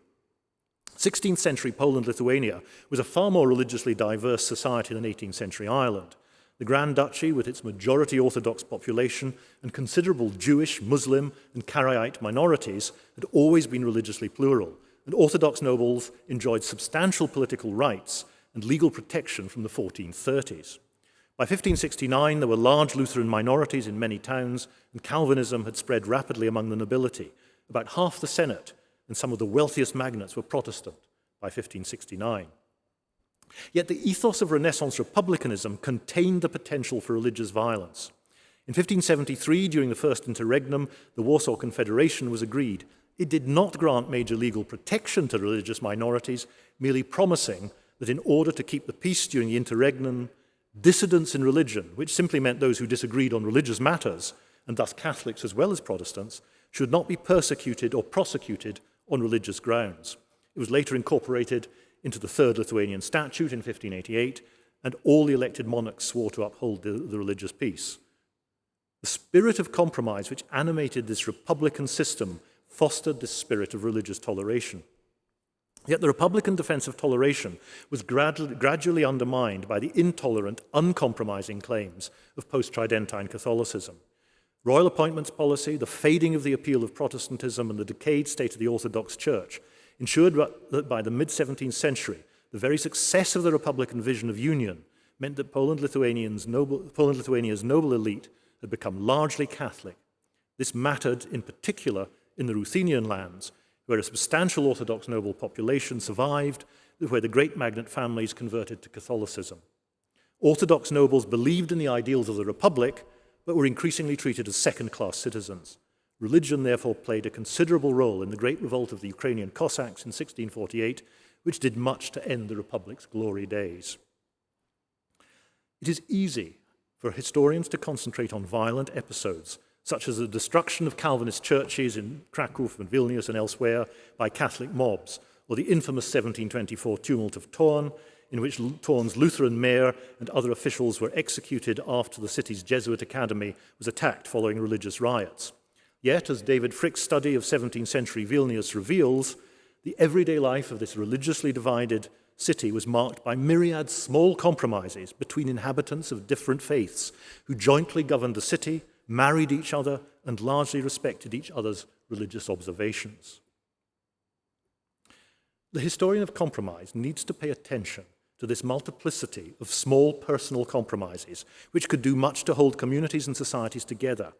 [SPEAKER 3] 16th century Poland-Lithuania was a far more religiously diverse society than 18th century Ireland. The Grand Duchy, with its majority Orthodox population and considerable Jewish, Muslim, and Karaite minorities, had always been religiously plural, and Orthodox nobles enjoyed substantial political rights and legal protection from the 1430s. By 1569, there were large Lutheran minorities in many towns, and Calvinism had spread rapidly among the nobility. About half the Senate and some of the wealthiest magnates were Protestant by 1569. Yet the ethos of Renaissance republicanism contained the potential for religious violence. In 1573, during the First Interregnum, the Warsaw Confederation was agreed. It did not grant major legal protection to religious minorities, merely promising that in order to keep the peace during the Interregnum, dissidents in religion, which simply meant those who disagreed on religious matters, and thus Catholics as well as Protestants, should not be persecuted or prosecuted on religious grounds. It was later incorporated into the Third Lithuanian Statute in 1588, and all the elected monarchs swore to uphold the religious peace. The spirit of compromise which animated this republican system fostered this spirit of religious toleration. Yet the republican defense of toleration was gradually undermined by the intolerant, uncompromising claims of post-Tridentine Catholicism. Royal appointments policy, the fading of the appeal of Protestantism, and the decayed state of the Orthodox Church ensured that by the mid-17th century, the very success of the Republican vision of union meant that Poland-Lithuania's noble elite had become largely Catholic. This mattered in particular in the Ruthenian lands, where a substantial Orthodox noble population survived, where the great magnate families converted to Catholicism. Orthodox nobles believed in the ideals of the Republic, but were increasingly treated as second-class citizens. Religion, therefore, played a considerable role in the Great Revolt of the Ukrainian Cossacks in 1648, which did much to end the Republic's glory days. It is easy for historians to concentrate on violent episodes, such as the destruction of Calvinist churches in Krakow and Vilnius and elsewhere by Catholic mobs, or the infamous 1724 tumult of Thorn, in which Thorn's Lutheran mayor and other officials were executed after the city's Jesuit academy was attacked following religious riots. Yet, as David Frick's study of 17th century Vilnius reveals, the everyday life of this religiously divided city was marked by myriad small compromises between inhabitants of different faiths who jointly governed the city, married each other, and largely respected each other's religious observations. The historian of compromise needs to pay attention to this multiplicity of small personal compromises, which could do much to hold communities and societies together.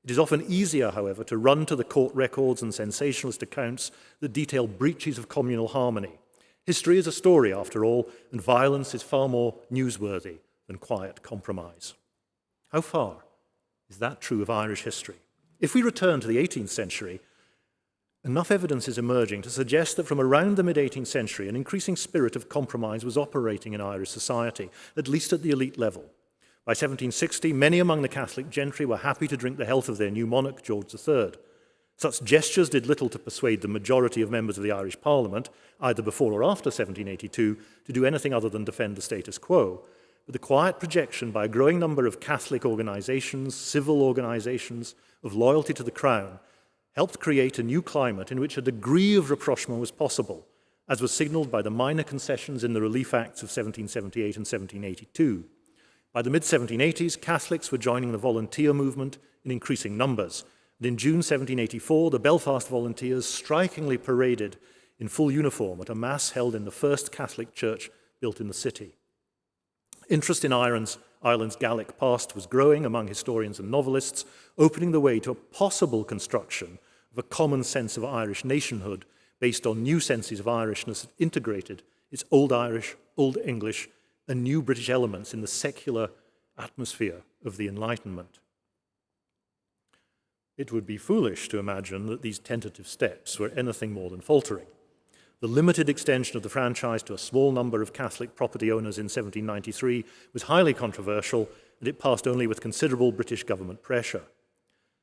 [SPEAKER 3] It is often easier, however, to run to the court records and sensationalist accounts that detail breaches of communal harmony. History is a story, after all, and violence is far more newsworthy than quiet compromise. How far is that true of Irish history? If we return to the 18th century, enough evidence is emerging to suggest that from around the mid-18th century, an increasing spirit of compromise was operating in Irish society, at least at the elite level. By 1760, many among the Catholic gentry were happy to drink the health of their new monarch, George III. Such gestures did little to persuade the majority of members of the Irish Parliament, either before or after 1782, to do anything other than defend the status quo. But the quiet projection by a growing number of Catholic organisations, civil organisations, of loyalty to the Crown, helped create a new climate in which a degree of rapprochement was possible, as was signalled by the minor concessions in the Relief Acts of 1778 and 1782. By the mid-1780s, Catholics were joining the volunteer movement in increasing numbers, and in June 1784, the Belfast volunteers strikingly paraded in full uniform at a mass held in the first Catholic church built in the city. Interest in Ireland's Gallic past was growing among historians and novelists, opening the way to a possible construction of a common sense of Irish nationhood based on new senses of Irishness that integrated its Old Irish, Old English, and new British elements in the secular atmosphere of the Enlightenment. It would be foolish to imagine that these tentative steps were anything more than faltering. The limited extension of the franchise to a small number of Catholic property owners in 1793 was highly controversial, and it passed only with considerable British government pressure.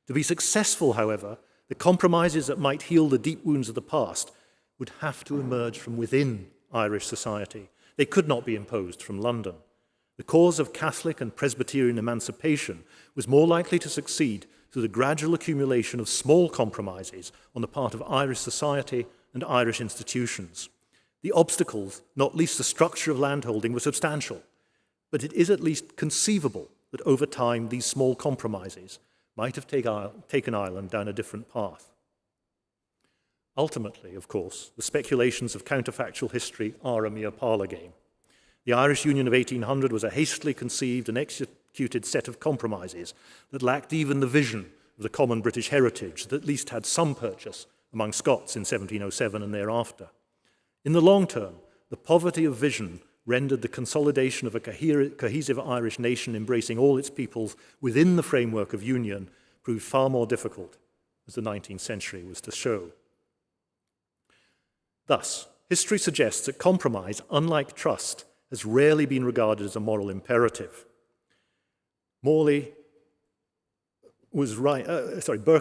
[SPEAKER 3] To be successful, however, the compromises that might heal the deep wounds of the past would have to emerge from within Irish society. They could not be imposed from London. The cause of Catholic and Presbyterian emancipation was more likely to succeed through the gradual accumulation of small compromises on the part of Irish society and Irish institutions. The obstacles, not least the structure of landholding, were substantial, but it is at least conceivable that over time these small compromises might have taken Ireland down a different path. Ultimately, of course, the speculations of counterfactual history are a mere parlour game. The Irish Union of 1800 was a hastily conceived and executed set of compromises that lacked even the vision of the common British heritage that at least had some purchase among Scots in 1707 and thereafter. In the long term, the poverty of vision rendered the consolidation of a cohesive Irish nation embracing all its peoples within the framework of union proved far more difficult, as the 19th century was to show. Thus, history suggests that compromise, unlike trust, has rarely been regarded as a moral imperative. Burke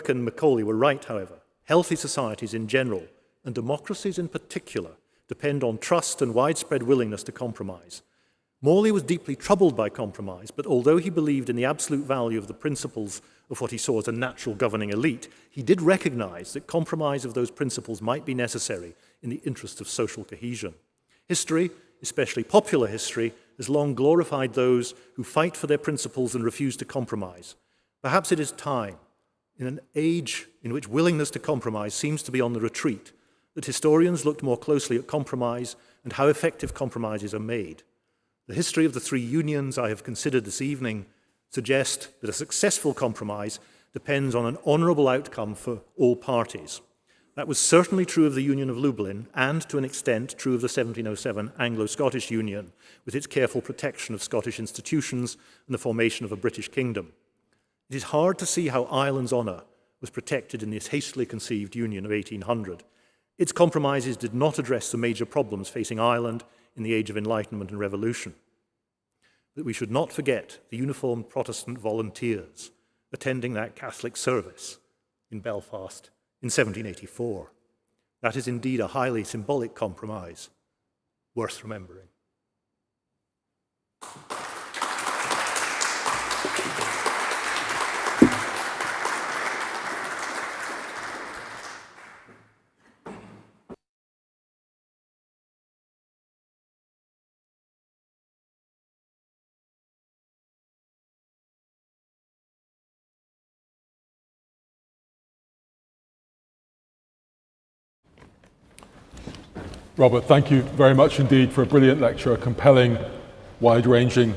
[SPEAKER 3] and Macaulay were right, however. Healthy societies in general, and democracies in particular, depend on trust and widespread willingness to compromise. Morley was deeply troubled by compromise, but although he believed in the absolute value of the principles of what he saw as a natural governing elite, he did recognize that compromise of those principles might be necessary in the interest of social cohesion. History, especially popular history, has long glorified those who fight for their principles and refuse to compromise. Perhaps it is time, in an age in which willingness to compromise seems to be on the retreat, that historians looked more closely at compromise and how effective compromises are made. The history of the three unions I have considered this evening suggests that a successful compromise depends on an honourable outcome for all parties. That was certainly true of the Union of Lublin and, to an extent, true of the 1707 Anglo-Scottish Union, with its careful protection of Scottish institutions and the formation of a British kingdom. It is hard to see how Ireland's honour was protected in this hastily conceived Union of 1800. Its compromises did not address the major problems facing Ireland in the age of Enlightenment and Revolution. But we should not forget the uniformed Protestant volunteers attending that Catholic service in Belfast in 1784. That is indeed a highly symbolic compromise, worth remembering.
[SPEAKER 2] Robert, thank you very much indeed for a brilliant lecture, a compelling, wide-ranging,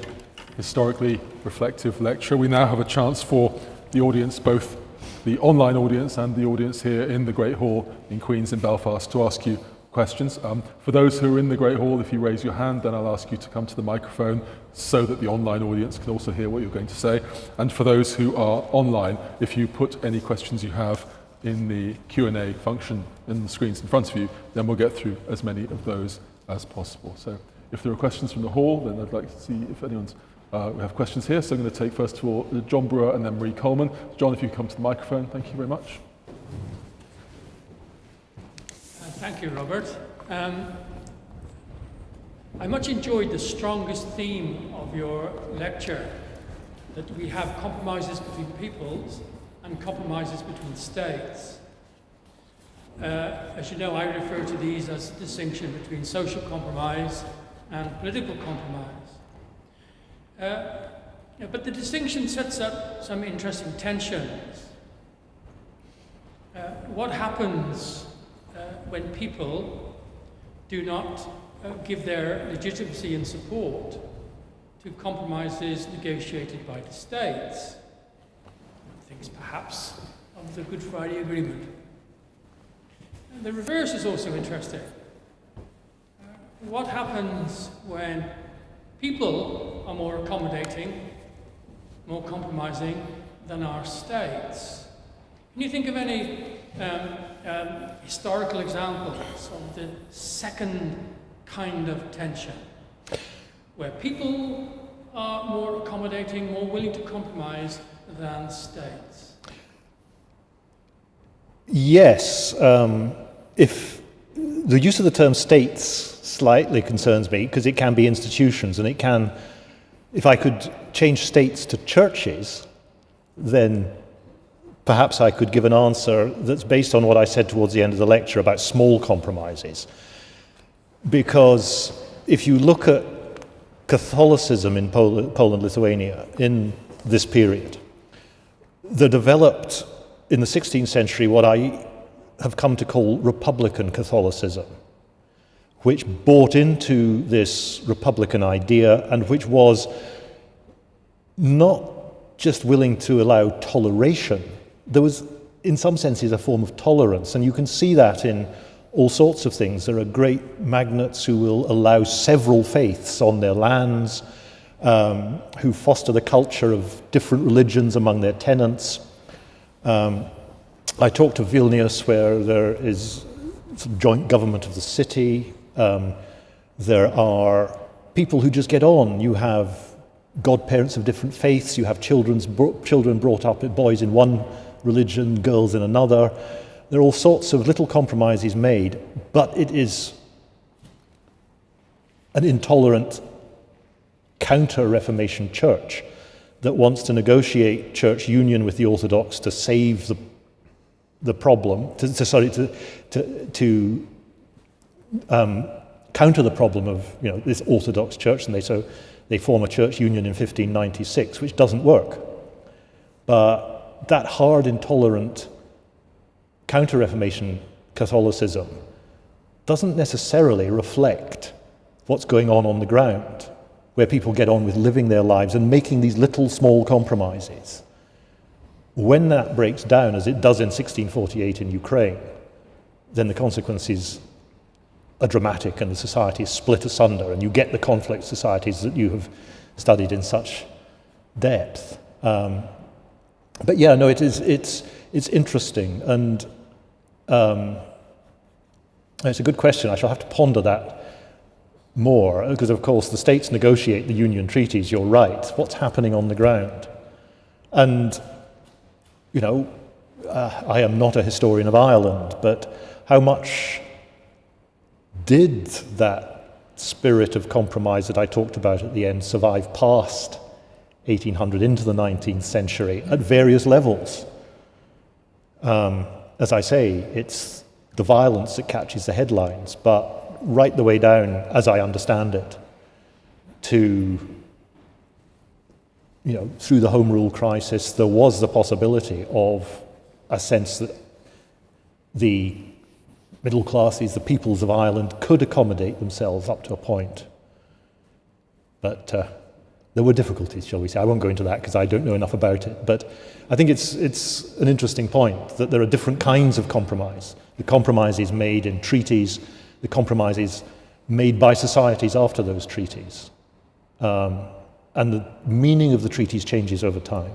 [SPEAKER 2] historically reflective lecture. We now have a chance for the audience, both the online audience and the audience here in the Great Hall in Queen's in Belfast, to ask you questions. For those who are in the Great Hall, if you raise your hand, then I'll ask you to come to the microphone so that the online audience can also hear what you're going to say. And for those who are online, if you put any questions you have in the Q&A function in the screens in front of you, then we'll get through as many of those as possible. So if there are questions from the hall, then I'd like to see if anyone's we have questions here. So I'm going to take first of all John Brewer and then Marie Coleman. John, if you come to the microphone, thank you very much.
[SPEAKER 4] Thank you, Robert. I much enjoyed the strongest theme of your lecture, that we have compromises between peoples and compromises between states. As you know, I refer to these as the distinction between social compromise and political compromise. But the distinction sets up some interesting tensions. What happens when people do not give their legitimacy and support to compromises negotiated by the states? Things perhaps of the Good Friday Agreement. And the reverse is also interesting. What happens when people are more accommodating, more compromising than our states? Can you think of any historical examples of the second kind of tension, where people are more accommodating, more willing to compromise than states?
[SPEAKER 3] Yes, if the use of the term states slightly concerns me, because it can be institutions, and it can, if I could change states to churches, then perhaps I could give an answer that's based on what I said towards the end of the lecture about small compromises. Because if you look at Catholicism in Poland-Lithuania in this period, there developed in the 16th century what I have come to call Republican Catholicism, which bought into this Republican idea and which was not just willing to allow toleration. There was, in some senses, a form of tolerance, and you can see that in all sorts of things. There are great magnates who will allow several faiths on their lands, who foster the culture of different religions among their tenants. I talked to Vilnius, where there is some joint government of the city. There are people who just get on. You have godparents of different faiths. You have children brought up, boys in one religion, girls in another. There are all sorts of little compromises made, but it is an intolerant counter-Reformation church that wants to negotiate church union with the Orthodox to save the problem, to counter the problem of this Orthodox church, and they form a church union in 1596, which doesn't work. But that hard, intolerant counter-Reformation Catholicism doesn't necessarily reflect what's going on the ground, where people get on with living their lives and making these little small compromises. When that breaks down, as it does in 1648 in Ukraine, then the consequences are dramatic and the society is split asunder, and you get the conflict societies that you have studied in such depth. But yeah, no, it's interesting, and it's a good question. I shall have to ponder that more, because of course the states negotiate the union treaties, you're right. What's happening on the ground? And, I am not a historian of Ireland, but how much did that spirit of compromise that I talked about at the end survive past 1800 into the 19th century at various levels? As I say, it's the violence that catches the headlines, but right the way down, as I understand it, to, through the Home Rule crisis, there was the possibility of a sense that the middle classes, the peoples of Ireland, could accommodate themselves up to a point. But there were difficulties, shall we say. I won't go into that because I don't know enough about it. But I think it's an interesting point that there are different kinds of compromise. The compromises made in treaties, the compromises made by societies after those treaties. And the meaning of the treaties changes over time.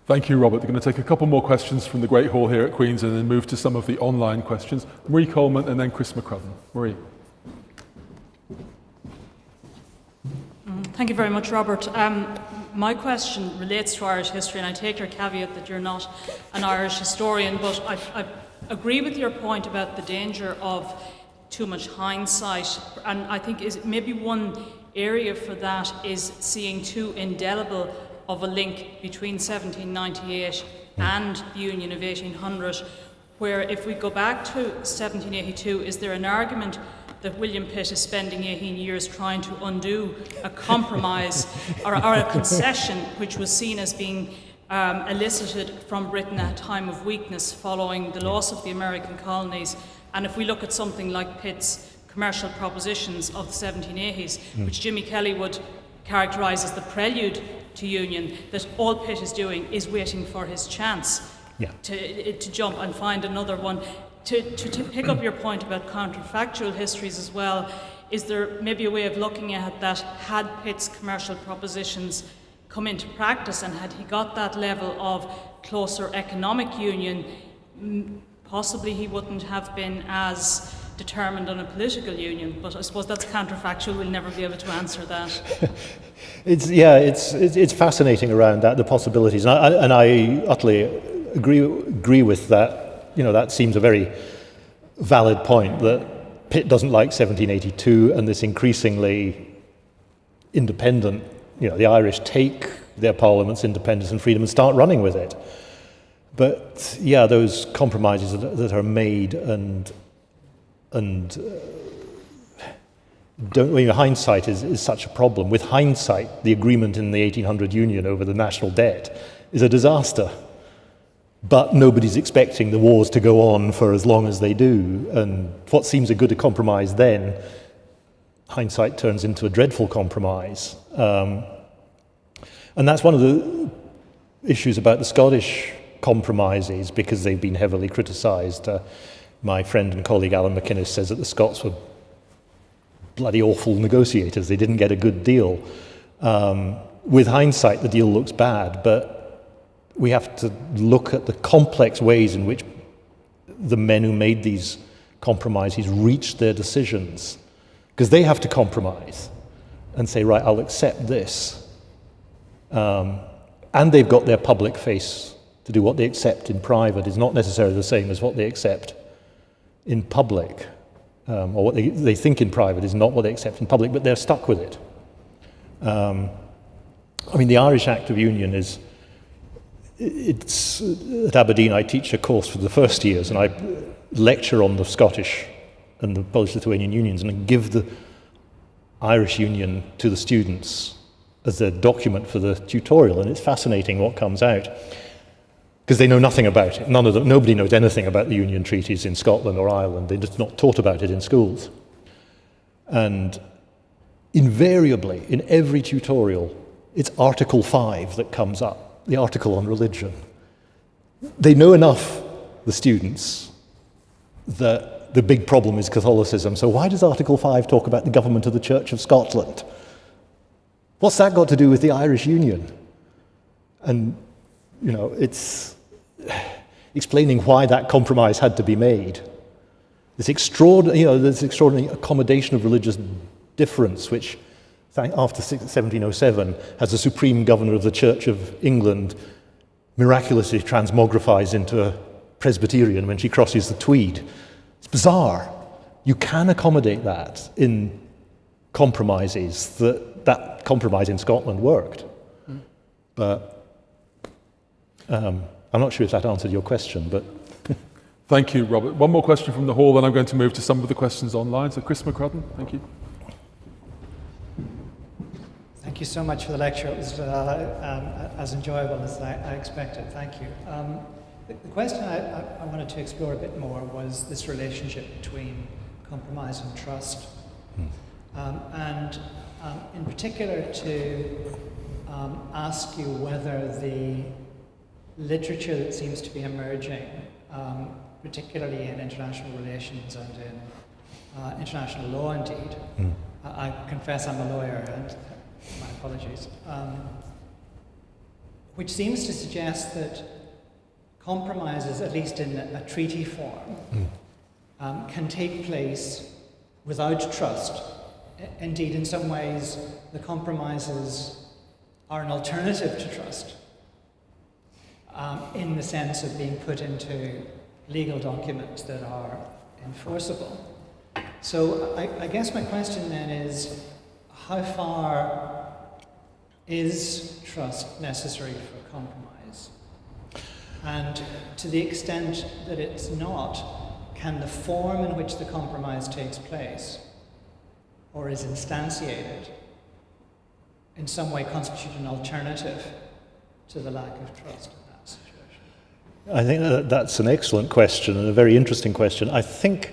[SPEAKER 2] Thank you, Robert. We're going to take a couple more questions from the Great Hall here at Queen's and then move to some of the online questions. Marie Coleman and then Chris McCrudden. Marie.
[SPEAKER 5] Thank you very much, Robert. My question relates to Irish history, and I take your caveat that you're not an Irish historian, but I agree with your point about the danger of too much hindsight, and I think maybe one area for that is seeing too indelible of a link between 1798 and the Union of 1800, where if we go back to 1782, is there an argument that William Pitt is spending 18 years trying to undo a compromise or a concession which was seen as being elicited from Britain at a time of weakness following the loss of the American colonies? And if we look at something like Pitt's commercial propositions of the 1780s, which Jimmy Kelly would characterise as the prelude to union, that all Pitt is doing is waiting for his chance to jump and find another one. To pick up your point about counterfactual histories as well, is there maybe a way of looking at that had Pitt's commercial propositions come into practice and had he got that level of closer economic union, possibly he wouldn't have been as determined on a political union? But I suppose that's counterfactual. We'll never be able to answer that.
[SPEAKER 3] It's fascinating around that, the possibilities, and I utterly agree with that. You know, that seems a very valid point, that Pitt doesn't like 1782 and this increasingly independent, you know, the Irish take their parliament's independence and freedom and start running with it. But yeah, those compromises that are made and hindsight is such a problem. With hindsight, the agreement in the 1800 Union over the national debt is a disaster. But nobody's expecting the wars to go on for as long as they do. And what seems a good compromise then, hindsight turns into a dreadful compromise. And that's one of the issues about the Scottish compromises, because they've been heavily criticised. My friend and colleague Alan McInnes says that the Scots were bloody awful negotiators. They didn't get a good deal. With hindsight, the deal looks bad, but we have to look at the complex ways in which the men who made these compromises reached their decisions. Because they have to compromise and say, right, I'll accept this. And they've got their public face to do. What they accept in private is not necessarily the same as what they accept in public. Or what they think in private is not what they accept in public, but they're stuck with it. The Irish Act of Union it's at Aberdeen. I teach a course for the first years, and I lecture on the Scottish and the Polish-Lithuanian unions, and I give the Irish Union to the students as a document for the tutorial, and it's fascinating what comes out, because they know nothing about it. Nobody knows anything about the Union treaties in Scotland or Ireland. They're just not taught about it in schools. And invariably, in every tutorial, it's Article 5 that comes up. The article on religion. They know enough, the students, that the big problem is Catholicism. So why does Article 5 talk about the government of the Church of Scotland? What's that got to do with the Irish Union? And, you know, it's explaining why that compromise had to be made. This extraordinary accommodation of religious difference, which after 1707, has the Supreme Governor of the Church of England miraculously transmogrifies into a Presbyterian when she crosses the Tweed. It's bizarre. You can accommodate that in compromises. That compromise in Scotland worked. But I'm not sure if that answered your question, but...
[SPEAKER 2] Thank you, Robert. One more question from the hall, then I'm going to move to some of the questions online. So Chris McCrudden, thank you.
[SPEAKER 6] Thank you so much for the lecture. It was as enjoyable as I expected. Thank you. The question I wanted to explore a bit more was this relationship between compromise and trust. And in particular to ask you whether the literature that seems to be emerging, particularly in international relations and in international law indeed, I confess I'm a lawyer and my apologies, which seems to suggest that compromises, at least in a treaty form, can take place without trust. Indeed, in some ways, the compromises are an alternative to trust, in the sense of being put into legal documents that are enforceable. So I guess my question then is, how far is trust necessary for compromise? And to the extent that it's not, can the form in which the compromise takes place or is instantiated in some way constitute an alternative to the lack of trust in that situation?
[SPEAKER 3] I think that's an excellent question and a very interesting question. I think,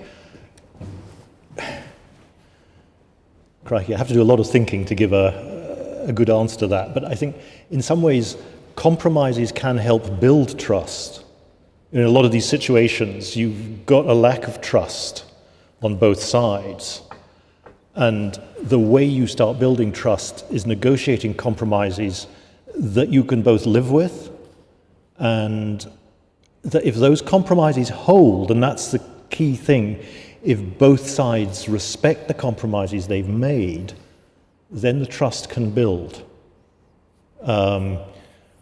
[SPEAKER 3] crikey, I have to do a lot of thinking to give a good answer to that, but I think in some ways compromises can help build trust. In a lot of these situations, you've got a lack of trust on both sides. And the way you start building trust is negotiating compromises that you can both live with, and that if those compromises hold, and that's the key thing, if both sides respect the compromises they've made, then the trust can build.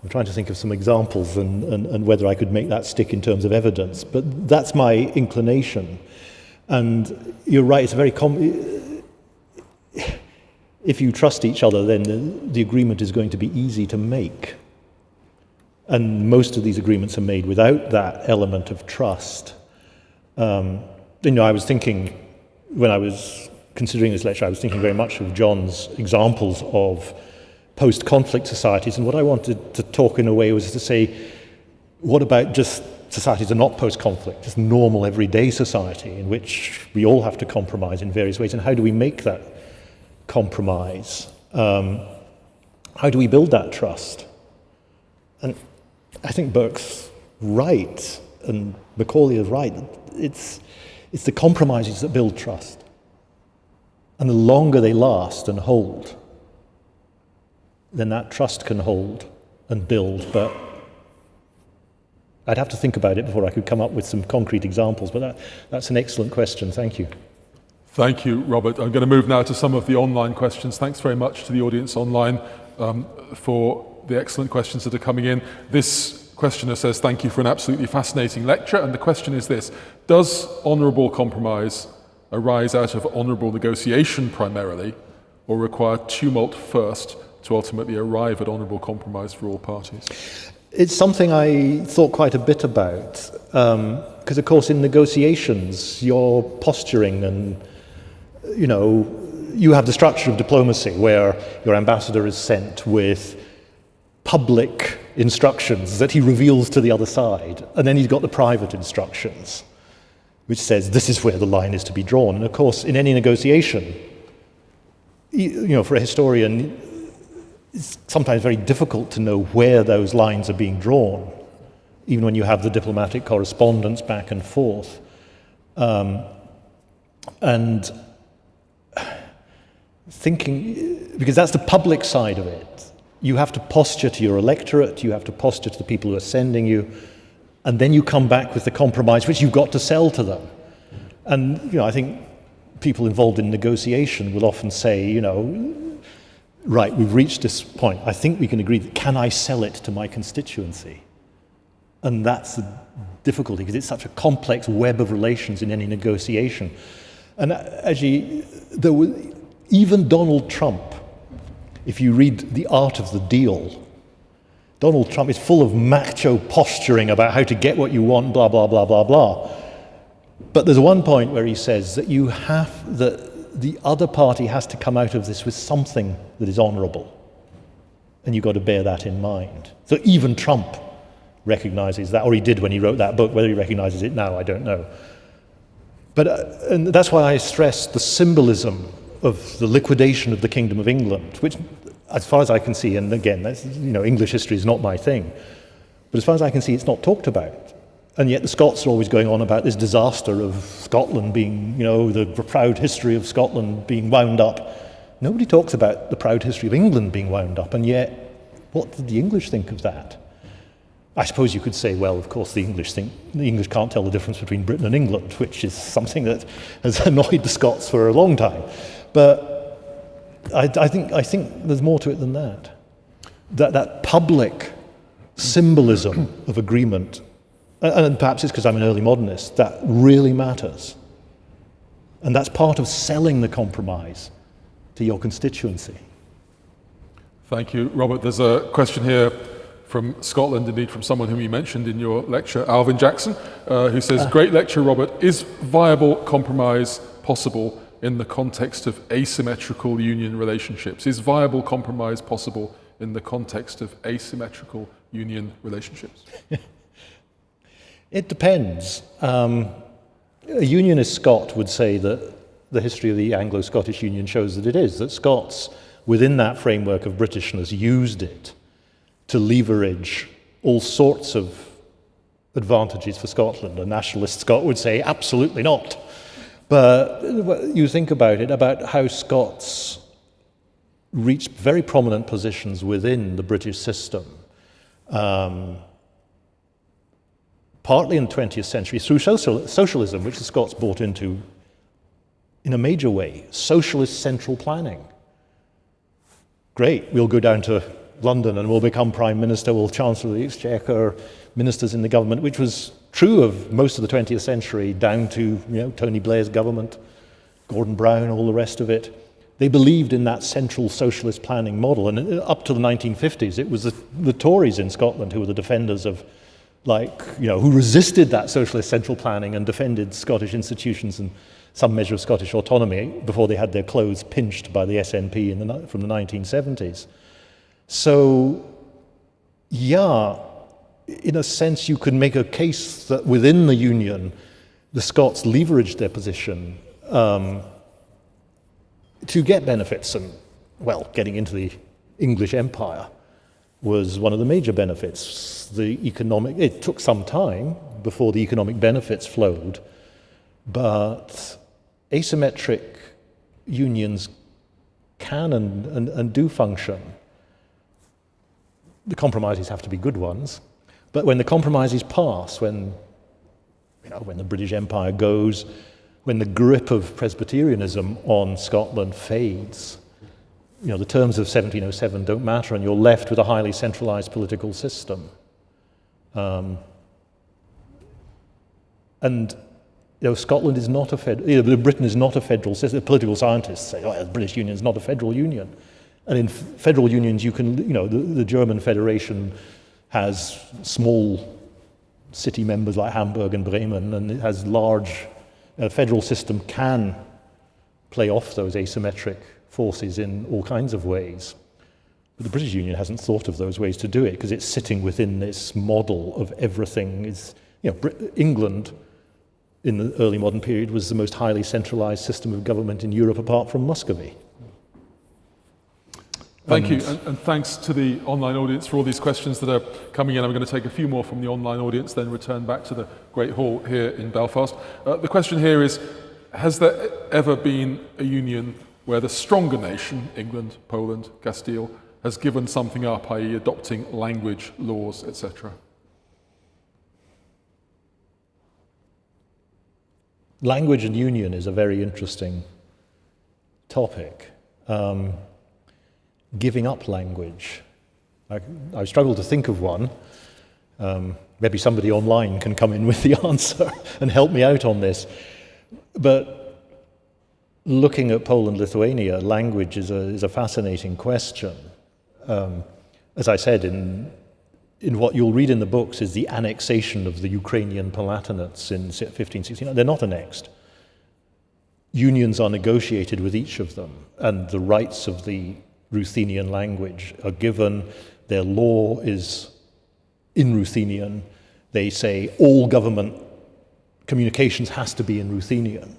[SPEAKER 3] I'm trying to think of some examples and whether I could make that stick in terms of evidence, but that's my inclination. And you're right, it's a very if you trust each other, then the agreement is going to be easy to make. And most of these agreements are made without that element of trust. I was thinking, when I was considering this lecture, I was thinking very much of John's examples of post-conflict societies, and what I wanted to talk in a way was to say, what about just societies that are not post-conflict, just normal everyday society in which we all have to compromise in various ways, and how do we make that compromise? How do we build that trust? And I think Burke's right, and Macaulay is right. It's the compromises that build trust. And the longer they last and hold, then that trust can hold and build. But I'd have to think about it before I could come up with some concrete examples. But that's an excellent question. Thank you.
[SPEAKER 2] Thank you, Robert. I'm going to move now to some of the online questions. Thanks very much to the audience online for the excellent questions that are coming in. This questioner says, thank you for an absolutely fascinating lecture. And the question is this: does honourable compromise arise out of honourable negotiation primarily, or require tumult first to ultimately arrive at honourable compromise for all parties?
[SPEAKER 3] It's something I thought quite a bit about, because of course in negotiations you're posturing, and you have the structure of diplomacy where your ambassador is sent with public instructions that he reveals to the other side, and then he's got the private instructions which says this is where the line is to be drawn. And of course in any negotiation, for a historian, it's sometimes very difficult to know where those lines are being drawn, even when you have the diplomatic correspondence back and forth. And thinking, because that's the public side of it, you have to posture to your electorate, you have to posture to the people who are sending you, and then you come back with the compromise which you've got to sell to them. And I think people involved in negotiation will often say, right, we've reached this point. I think we can agree. Can I sell it to my constituency? And that's the difficulty, because it's such a complex web of relations in any negotiation. And actually, even Donald Trump, if you read The Art of the Deal, Donald Trump is full of macho posturing about how to get what you want, blah, blah, blah, blah, blah. But there's one point where he says that the other party has to come out of this with something that is honourable. And you've got to bear that in mind. So even Trump recognises that, or he did when he wrote that book. Whether he recognises it now, I don't know. But and that's why I stress the symbolism of the liquidation of the Kingdom of England, which, as far as I can see, and again, that's, English history is not my thing, but as far as I can see, it's not talked about. And yet the Scots are always going on about this disaster of Scotland being, the proud history of Scotland being wound up. Nobody talks about the proud history of England being wound up, and yet, what did the English think of that? I suppose you could say, well, of course, the English can't tell the difference between Britain and England, which is something that has annoyed the Scots for a long time. But I think there's more to it than that. That public symbolism of agreement, and perhaps it's because I'm an early modernist, that really matters. And that's part of selling the compromise to your constituency.
[SPEAKER 2] Thank you, Robert. There's a question here from Scotland, indeed from someone whom you mentioned in your lecture, Alvin Jackson, who says, great lecture, Robert. Is viable compromise possible in the context of asymmetrical union relationships? Is viable compromise possible in the context of asymmetrical union relationships?
[SPEAKER 3] It depends. A unionist Scot would say that the history of the Anglo-Scottish Union shows that it is, that Scots, within that framework of Britishness, used it to leverage all sorts of advantages for Scotland. A nationalist Scot would say, absolutely not. But you think about it, about how Scots reached very prominent positions within the British system, partly in the 20th century through socialism, which the Scots bought into in a major way, socialist central planning. Great, we'll go down to London and we'll become Prime Minister, we'll Chancellor of the Exchequer, ministers in the government, which was true of most of the 20th century, down to Tony Blair's government, Gordon Brown, all the rest of it. They believed in that central socialist planning model, and up to the 1950s, it was the Tories in Scotland who were the defenders of, who resisted that socialist central planning and defended Scottish institutions and some measure of Scottish autonomy before they had their clothes pinched by the SNP from the 1970s. So, yeah, in a sense, you could make a case that within the Union, the Scots leveraged their position to get benefits. And, well, getting into the English Empire was one of the major benefits. It took some time before the economic benefits flowed, but asymmetric unions can and do function. The compromises have to be good ones, but when the compromises pass, when the British Empire goes, when the grip of Presbyterianism on Scotland fades, the terms of 1707 don't matter, and you're left with a highly centralised political system. Scotland is not a federal. Britain is not a federal system. The political scientists say, the British Union is not a federal union. And in federal unions, you can, the German Federation has small city members like Hamburg and Bremen, and it has large. A federal system can play off those asymmetric forces in all kinds of ways. But the British Union hasn't thought of those ways to do it because it's sitting within this model of everything is, England in the early modern period was the most highly centralized system of government in Europe apart from Muscovy.
[SPEAKER 2] Thank you, and thanks to the online audience for all these questions that are coming in. I'm going to take a few more from the online audience, then return back to the Great Hall here in Belfast. The question here is, has there ever been a union where the stronger nation, England, Poland, Castile, has given something up, i.e. adopting language, laws, etc.?
[SPEAKER 3] Language and union is a very interesting topic. Giving up language. I struggle to think of one. Maybe somebody online can come in with the answer and help me out on this. But looking at Poland-Lithuania, language is a fascinating question. As I said, in what you'll read in the books is the annexation of the Ukrainian Palatinates in 1569. They're not annexed. Unions are negotiated with each of them, and the rights of the Ruthenian language are given. Their law is in Ruthenian. They say all government communications has to be in Ruthenian.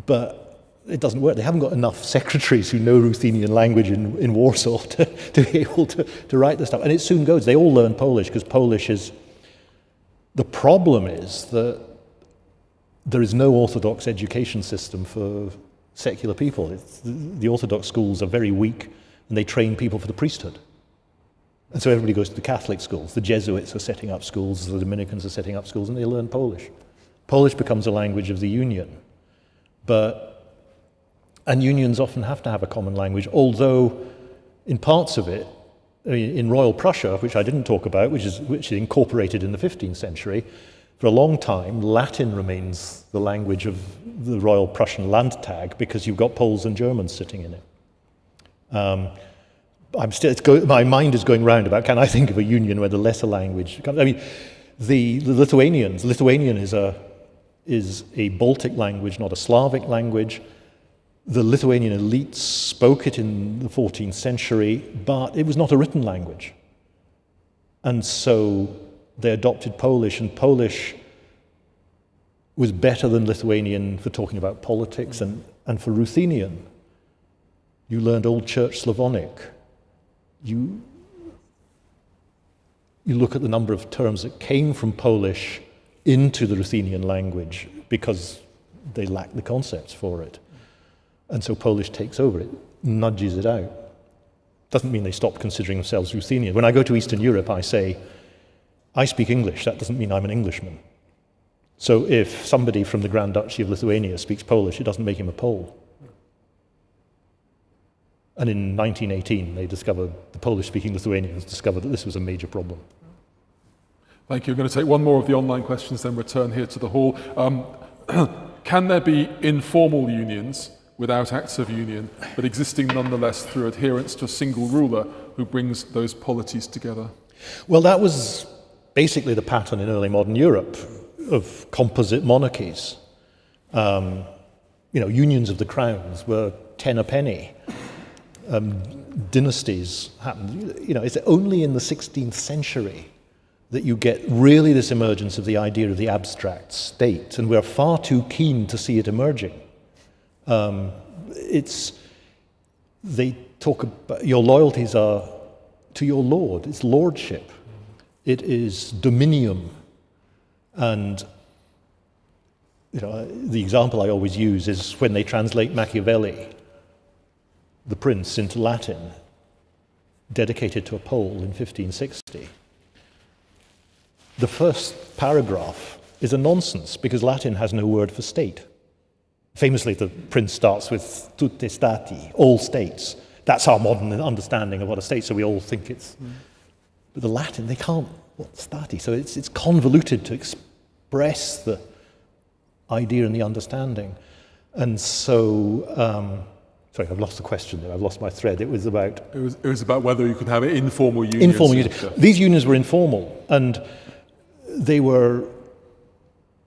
[SPEAKER 3] But it doesn't work. They haven't got enough secretaries who know Ruthenian language in Warsaw to be able to write this stuff. And it soon goes. They all learn Polish because Polish is... The problem is that there is no orthodox education system for secular people. The orthodox schools are very weak and they train people for the priesthood. And so everybody goes to the Catholic schools. The Jesuits are setting up schools, the Dominicans are setting up schools, and they learn Polish. Polish becomes a language of the union. And unions often have to have a common language, although in parts of it, in Royal Prussia, which I didn't talk about, which is incorporated in the 15th century, for a long time, Latin remains the language of the Royal Prussian Landtag because you've got Poles and Germans sitting in it. My mind is going round about, can I think of a union where the lesser language comes? I mean, the Lithuanian is a Baltic language, not a Slavic language. The Lithuanian elites spoke it in the 14th century, but it was not a written language. And so they adopted Polish, and Polish was better than Lithuanian for talking about politics, and for Ruthenian, you learned Old Church Slavonic. You look at the number of terms that came from Polish into the Ruthenian language because they lack the concepts for it. And so Polish takes over, it nudges it out. Doesn't mean they stop considering themselves Ruthenian. When I go to Eastern Europe, I say, I speak English, that doesn't mean I'm an Englishman. So if somebody from the Grand Duchy of Lithuania speaks Polish, it doesn't make him a Pole. And in 1918, the Polish-speaking Lithuanians discovered that this was a major problem.
[SPEAKER 2] Thank you. We're going to take one more of the online questions, then return here to the hall. Can there be informal unions without acts of union, but existing nonetheless through adherence to a single ruler who brings those polities together?
[SPEAKER 3] Well, that was basically the pattern in early modern Europe of composite monarchies. Unions of the crowns were 10 a penny. Dynasties happened. It's only in the 16th century that you get really this emergence of the idea of the abstract state, and we're far too keen to see it emerging. They talk about your loyalties are to your lord. It's lordship. It is dominium. And the example I always use is when they translate Machiavelli, the Prince, into Latin, dedicated to a Pole in 1560. The first paragraph is a nonsense because Latin has no word for state. Famously, the Prince starts with tutte stati, all states. That's our modern understanding of what a state, so we all think it's... But the Latin, they can't, what stati? So it's convoluted to express the idea and the understanding. And so... sorry, I've lost the question there. I've lost my thread. It was about...
[SPEAKER 2] It was about whether you could have informal unions.
[SPEAKER 3] Informal unions. These unions were informal, and they were...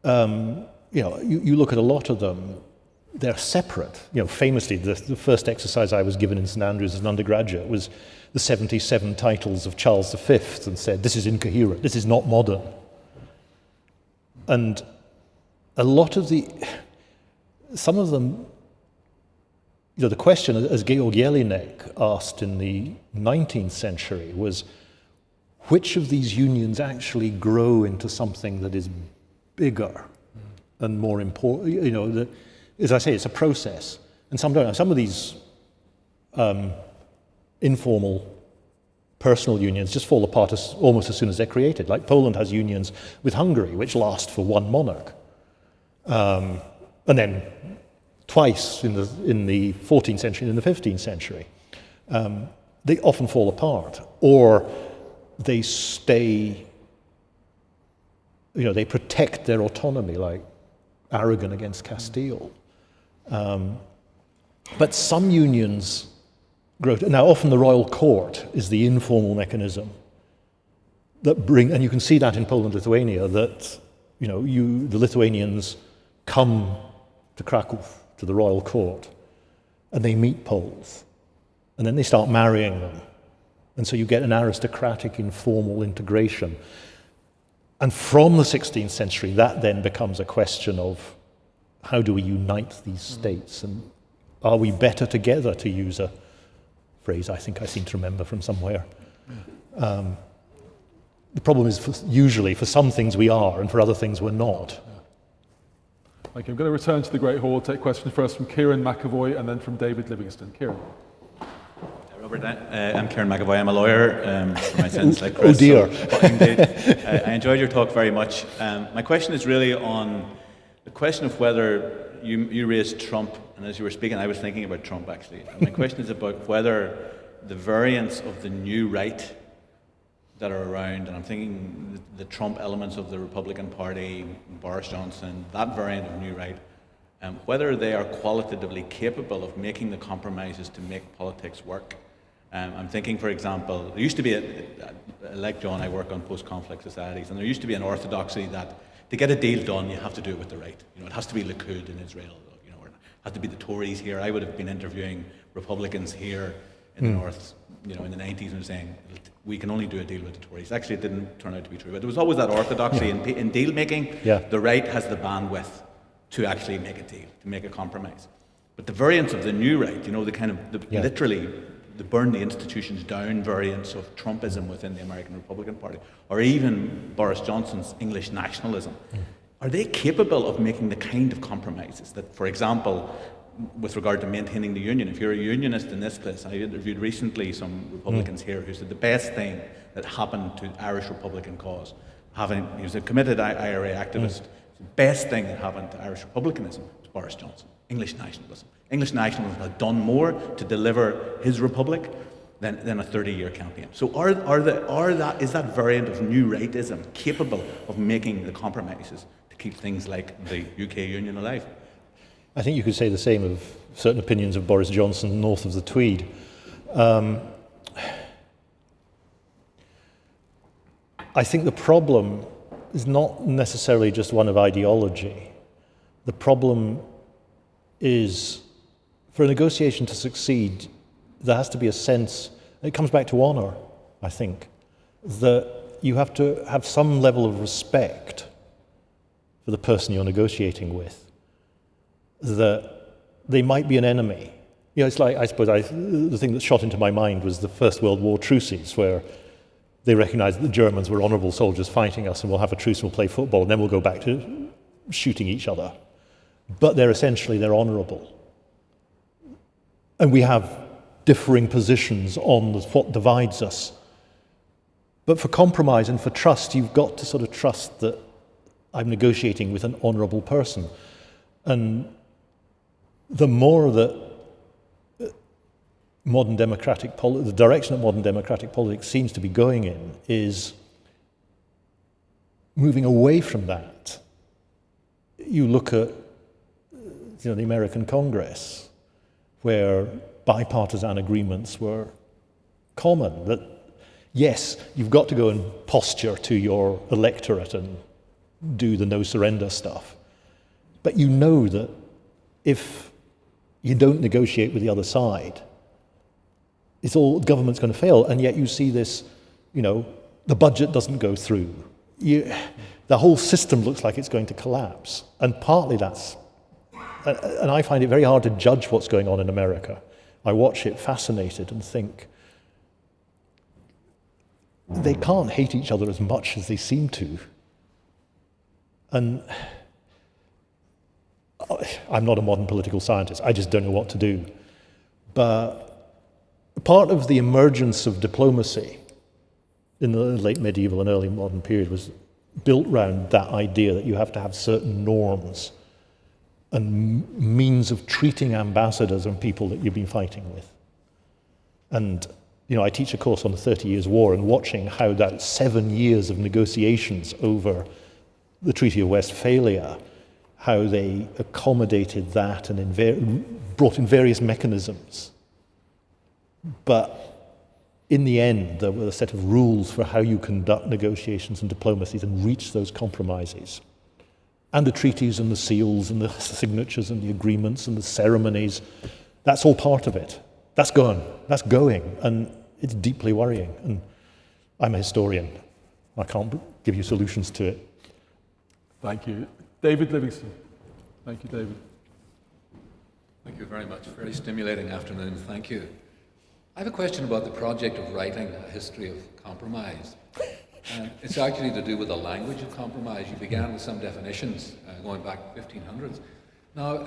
[SPEAKER 3] you look at a lot of them, they're separate. Famously, the first exercise I was given in St Andrews as an undergraduate was the 77 titles of Charles V, and said, this is incoherent, this is not modern. And a lot of some of them, the question, as Georg Jelinek asked in the 19th century, was which of these unions actually grow into something that is bigger and more important? As I say, it's a process, and some don't. Some of these informal personal unions just fall apart almost as soon as they're created. Like Poland has unions with Hungary, which last for one monarch, and then twice in the 14th century and in the 15th century. They often fall apart, or they stay. They protect their autonomy, like Aragon against Castile. But some unions grow. Now, often the royal court is the informal mechanism that and you can see that in Poland-Lithuania, that the Lithuanians come to Krakow, to the royal court, and they meet Poles, and then they start marrying them, And so you get an aristocratic informal integration. And from the 16th century, that then becomes a question of how do we unite these states? And are we better together, to use a phrase I think I seem to remember from somewhere. The problem is usually for some things we are, and for other things we're not.
[SPEAKER 2] Thank you. I'm going to return to the Great Hall, take questions first from Kieran McAvoy and then from David Livingston. Kieran.
[SPEAKER 7] Robert, I'm Kieran McAvoy. I'm a lawyer for my sins, like Chris.
[SPEAKER 3] Oh dear.
[SPEAKER 7] So, indeed, I enjoyed your talk very much. My question is really on the question of whether you raised Trump, and as you were speaking, I was thinking about Trump actually. And my question is about whether the variants of the new right that are around, and I'm thinking the Trump elements of the Republican Party, Boris Johnson, that variant of new right, whether they are qualitatively capable of making the compromises to make politics work. I'm thinking, for example, there used to be, like John, I work on post-conflict societies, and there used to be an orthodoxy that to get a deal done, you have to do it with the right. You know, it has to be Likud in Israel, you know, or it has to be the Tories here. I would have been interviewing Republicans here in the North, you know, in the 90s and saying, we can only do a deal with the Tories. Actually, it didn't turn out to be true, but there was always that orthodoxy in deal making.
[SPEAKER 3] Yeah.
[SPEAKER 7] The right has the bandwidth to actually make a deal, to make a compromise. But the variants of the new right, you know, the kind of, literally, the burn the institutions down variants of Trumpism within the American Republican Party, or even Boris Johnson's English nationalism, are they capable of making the kind of compromises that, for example, with regard to maintaining the union, if you're a unionist in this place, I interviewed recently some Republicans here who said the best thing that happened to the Irish Republican cause, he was a committed IRA activist, the best thing that happened to Irish Republicanism was Boris Johnson, English nationalism. English nationalism has done more to deliver his republic than a 30-year campaign. So is that variant of new rightism capable of making the compromises to keep things like the UK Union alive?
[SPEAKER 3] I think you could say the same of certain opinions of Boris Johnson north of the Tweed. I think the problem is not necessarily just one of ideology. The problem is, for a negotiation to succeed, there has to be a sense, it comes back to honour, I think, that you have to have some level of respect for the person you're negotiating with, that they might be an enemy. You know, it's like, I suppose, the thing that shot into my mind was the First World War truces, where they recognised that the Germans were honourable soldiers fighting us, and we'll have a truce, we'll play football, and then we'll go back to shooting each other. But they're honourable. And we have differing positions on what divides us. But for compromise and for trust, you've got to sort of trust that I'm negotiating with an honourable person. And the more that the direction that modern democratic politics seems to be going in is moving away from that. You look at the American Congress, where bipartisan agreements were common, that yes, you've got to go and posture to your electorate and do the no surrender stuff. But you know that if you don't negotiate with the other side, government's going to fail. And yet you see this, the budget doesn't go through. The whole system looks like it's going to collapse. And partly that's, and I find it very hard to judge what's going on in America. I watch it fascinated and think, they can't hate each other as much as they seem to. And I'm not a modern political scientist. I just don't know what to do. But part of the emergence of diplomacy in the late medieval and early modern period was built around that idea that you have to have certain norms and means of treating ambassadors and people that you've been fighting with. And I teach a course on the 30 Years' War, and watching how that 7 years of negotiations over the Treaty of Westphalia, how they accommodated that and brought in various mechanisms. But in the end, there were a set of rules for how you conduct negotiations and diplomacies and reach those compromises. And the treaties and the seals and the signatures and the agreements and the ceremonies, that's all part of it. That's gone. That's going. And it's deeply worrying. And I'm a historian. I can't give you solutions to it.
[SPEAKER 2] Thank you. David Livingston. Thank you, David.
[SPEAKER 8] Thank you very much. Very stimulating afternoon. Thank you. I have a question about the project of writing a history of compromise. It's actually to do with the language of compromise. You began with some definitions going back 1500s. Now,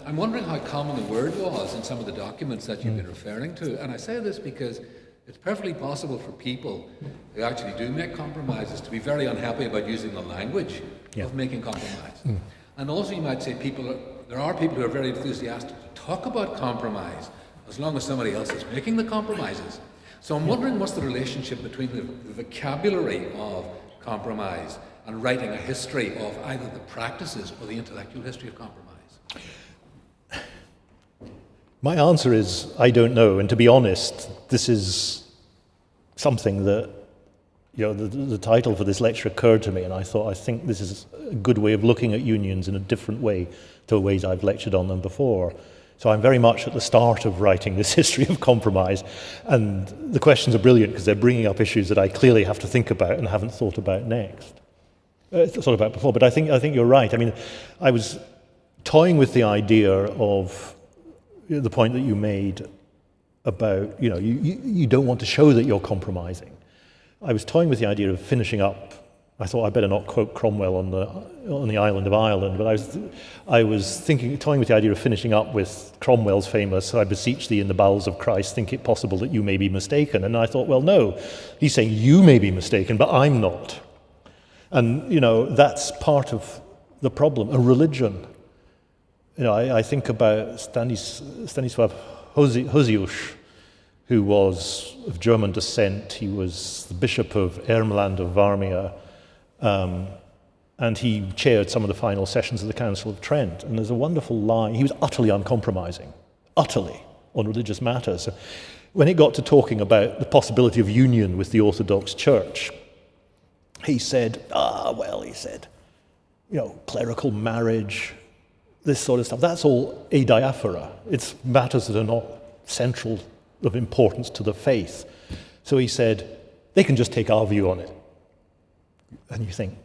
[SPEAKER 8] I'm wondering how common the word was in some of the documents that you've been referring to. And I say this because it's perfectly possible for people who actually do make compromises to be very unhappy about using the language of making compromise. And also you might say there are people who are very enthusiastic to talk about compromise as long as somebody else is making the compromises. So I'm wondering what's the relationship between the vocabulary of compromise and writing a history of either the practices or the intellectual history of compromise?
[SPEAKER 3] My answer is, I don't know. And to be honest, this is something that, the title for this lecture occurred to me, and I think this is a good way of looking at unions in a different way to the ways I've lectured on them before. So I'm very much at the start of writing this history of compromise, and the questions are brilliant because they're bringing up issues that I clearly have to think about and haven't thought about before. But I think you're right. I mean, I was toying with the idea of the point that you made about, you don't want to show that you're compromising. I was toying with the idea of finishing up. I thought I'd better not quote Cromwell on the island of Ireland, but I was toying with the idea of finishing up with Cromwell's famous, "I beseech thee in the bowels of Christ, think it possible that you may be mistaken." And I thought, well, no, he's saying you may be mistaken, but I'm not. And, that's part of the problem. A religion. I think about Stanisław Hosiusz, who was of German descent. He was the Bishop of Ermland of Warmia, and he chaired some of the final sessions of the Council of Trent. And there's a wonderful line. He was utterly uncompromising, utterly, on religious matters. When it got to talking about the possibility of union with the Orthodox Church, he said, clerical marriage, this sort of stuff, that's all adiaphora. It's matters that are not central of importance to the faith. So he said, they can just take our view on it. And you think,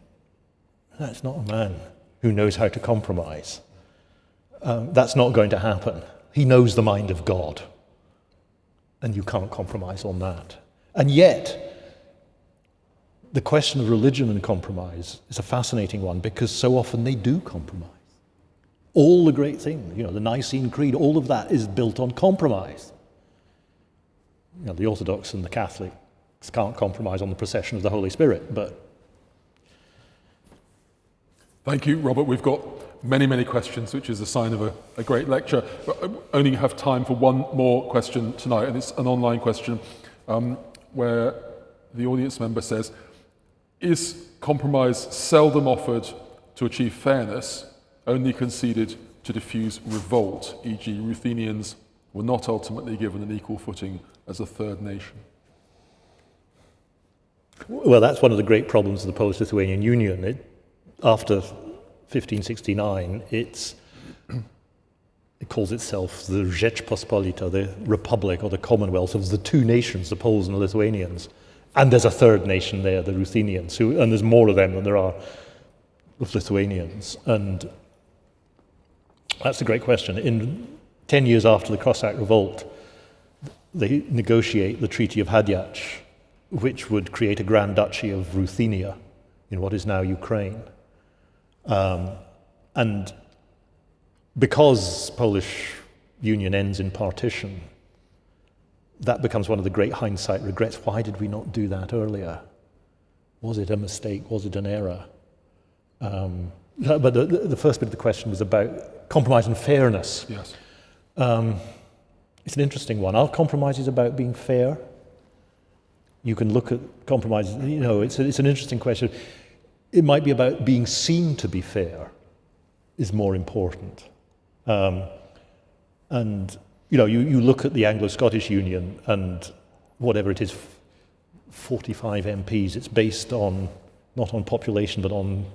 [SPEAKER 3] that's not a man who knows how to compromise. That's not going to happen. He knows the mind of God. And you can't compromise on that. And yet, the question of religion and compromise is a fascinating one because so often they do compromise. All the great things, the Nicene Creed, all of that is built on compromise. The Orthodox and the Catholics can't compromise on the procession of the Holy Spirit, but...
[SPEAKER 2] Thank you, Robert. We've got many, many questions, which is a sign of a great lecture. But I only have time for one more question tonight, and it's an online question where the audience member says, is compromise seldom offered to achieve fairness, only conceded to diffuse revolt, e.g. Ruthenians were not ultimately given an equal footing as a third nation?
[SPEAKER 3] Well, that's one of the great problems of the Polish-Lithuanian Union. After 1569, it calls itself the Rzeczpospolita, the Republic or the Commonwealth of the two nations, the Poles and the Lithuanians. And there's a third nation there, the Ruthenians, and there's more of them than there are of Lithuanians. And that's a great question. In 10 years after the Cossack Revolt, they negotiate the Treaty of Hadziach, which would create a Grand Duchy of Ruthenia in what is now Ukraine. And because Polish Union ends in partition, that becomes one of the great hindsight regrets. Why did we not do that earlier? Was it a mistake? Was it an error? But the first bit of the question was about compromise and fairness.
[SPEAKER 2] Yes.
[SPEAKER 3] It's an interesting one. Are compromises about being fair? You can look at compromises, it's an interesting question. It might be about being seen to be fair is more important. And you look at the Anglo-Scottish Union and whatever it is, 45 MPs, it's based on, not on population, but on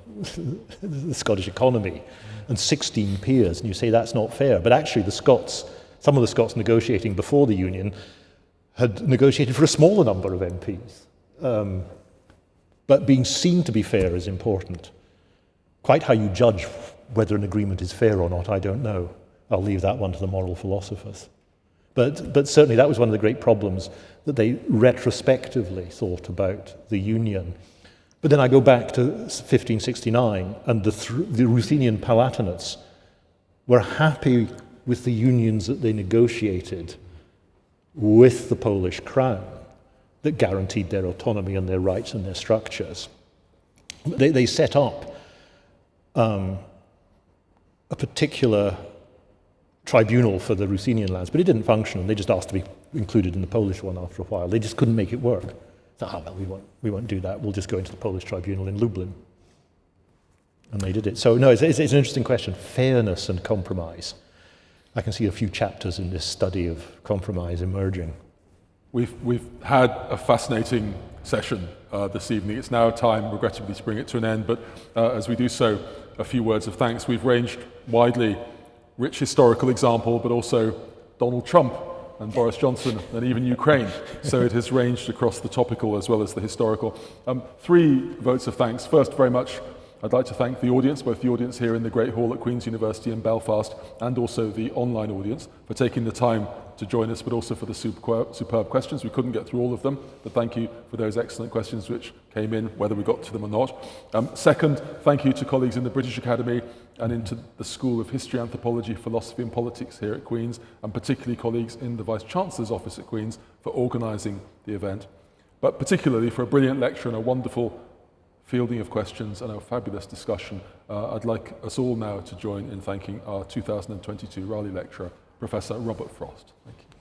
[SPEAKER 3] the Scottish economy, and 16 peers, and you say that's not fair. But actually some of the Scots negotiating before the Union
[SPEAKER 9] had negotiated for a smaller number of MPs. But being seen to be fair is important. Quite how you judge whether an agreement is fair or not, I don't know. I'll leave that one to the moral philosophers. But certainly that was one of the great problems that they retrospectively thought about the Union. But then I go back to 1569, and the Ruthenian Palatinates were happy with the unions that they negotiated with the Polish crown that guaranteed their autonomy and their rights and their structures. They set up a particular tribunal for the Ruthenian lands, but it didn't function, and they just asked to be included in the Polish one after a while. They just couldn't make it work. Well, we won't do that. We'll just go into the Polish tribunal in Lublin. And they did it. So, no, it's an interesting question. Fairness and compromise. I can see a few chapters in this study of compromise emerging.
[SPEAKER 2] We've had a fascinating session this evening. It's now time, regrettably, to bring it to an end, but as we do so, a few words of thanks. We've ranged widely, rich historical example, but also Donald Trump and Boris Johnson and even Ukraine. So it has ranged across the topical as well as the historical. 3 votes of thanks. First, very much, I'd like to thank the audience, both the audience here in the Great Hall at Queen's University in Belfast and also the online audience for taking the time to join us, but also for the superb questions. We couldn't get through all of them, but thank you for those excellent questions which came in, whether we got to them or not. Second, thank you to colleagues in the British Academy and into the School of History, Anthropology, Philosophy and Politics here at Queen's, and particularly colleagues in the Vice-Chancellor's office at Queen's for organising the event, but particularly for a brilliant lecture and a wonderful fielding of questions and a fabulous discussion. I'd like us all now to join in thanking our 2022 Raleigh lecturer, Professor Robert Frost. Thank you.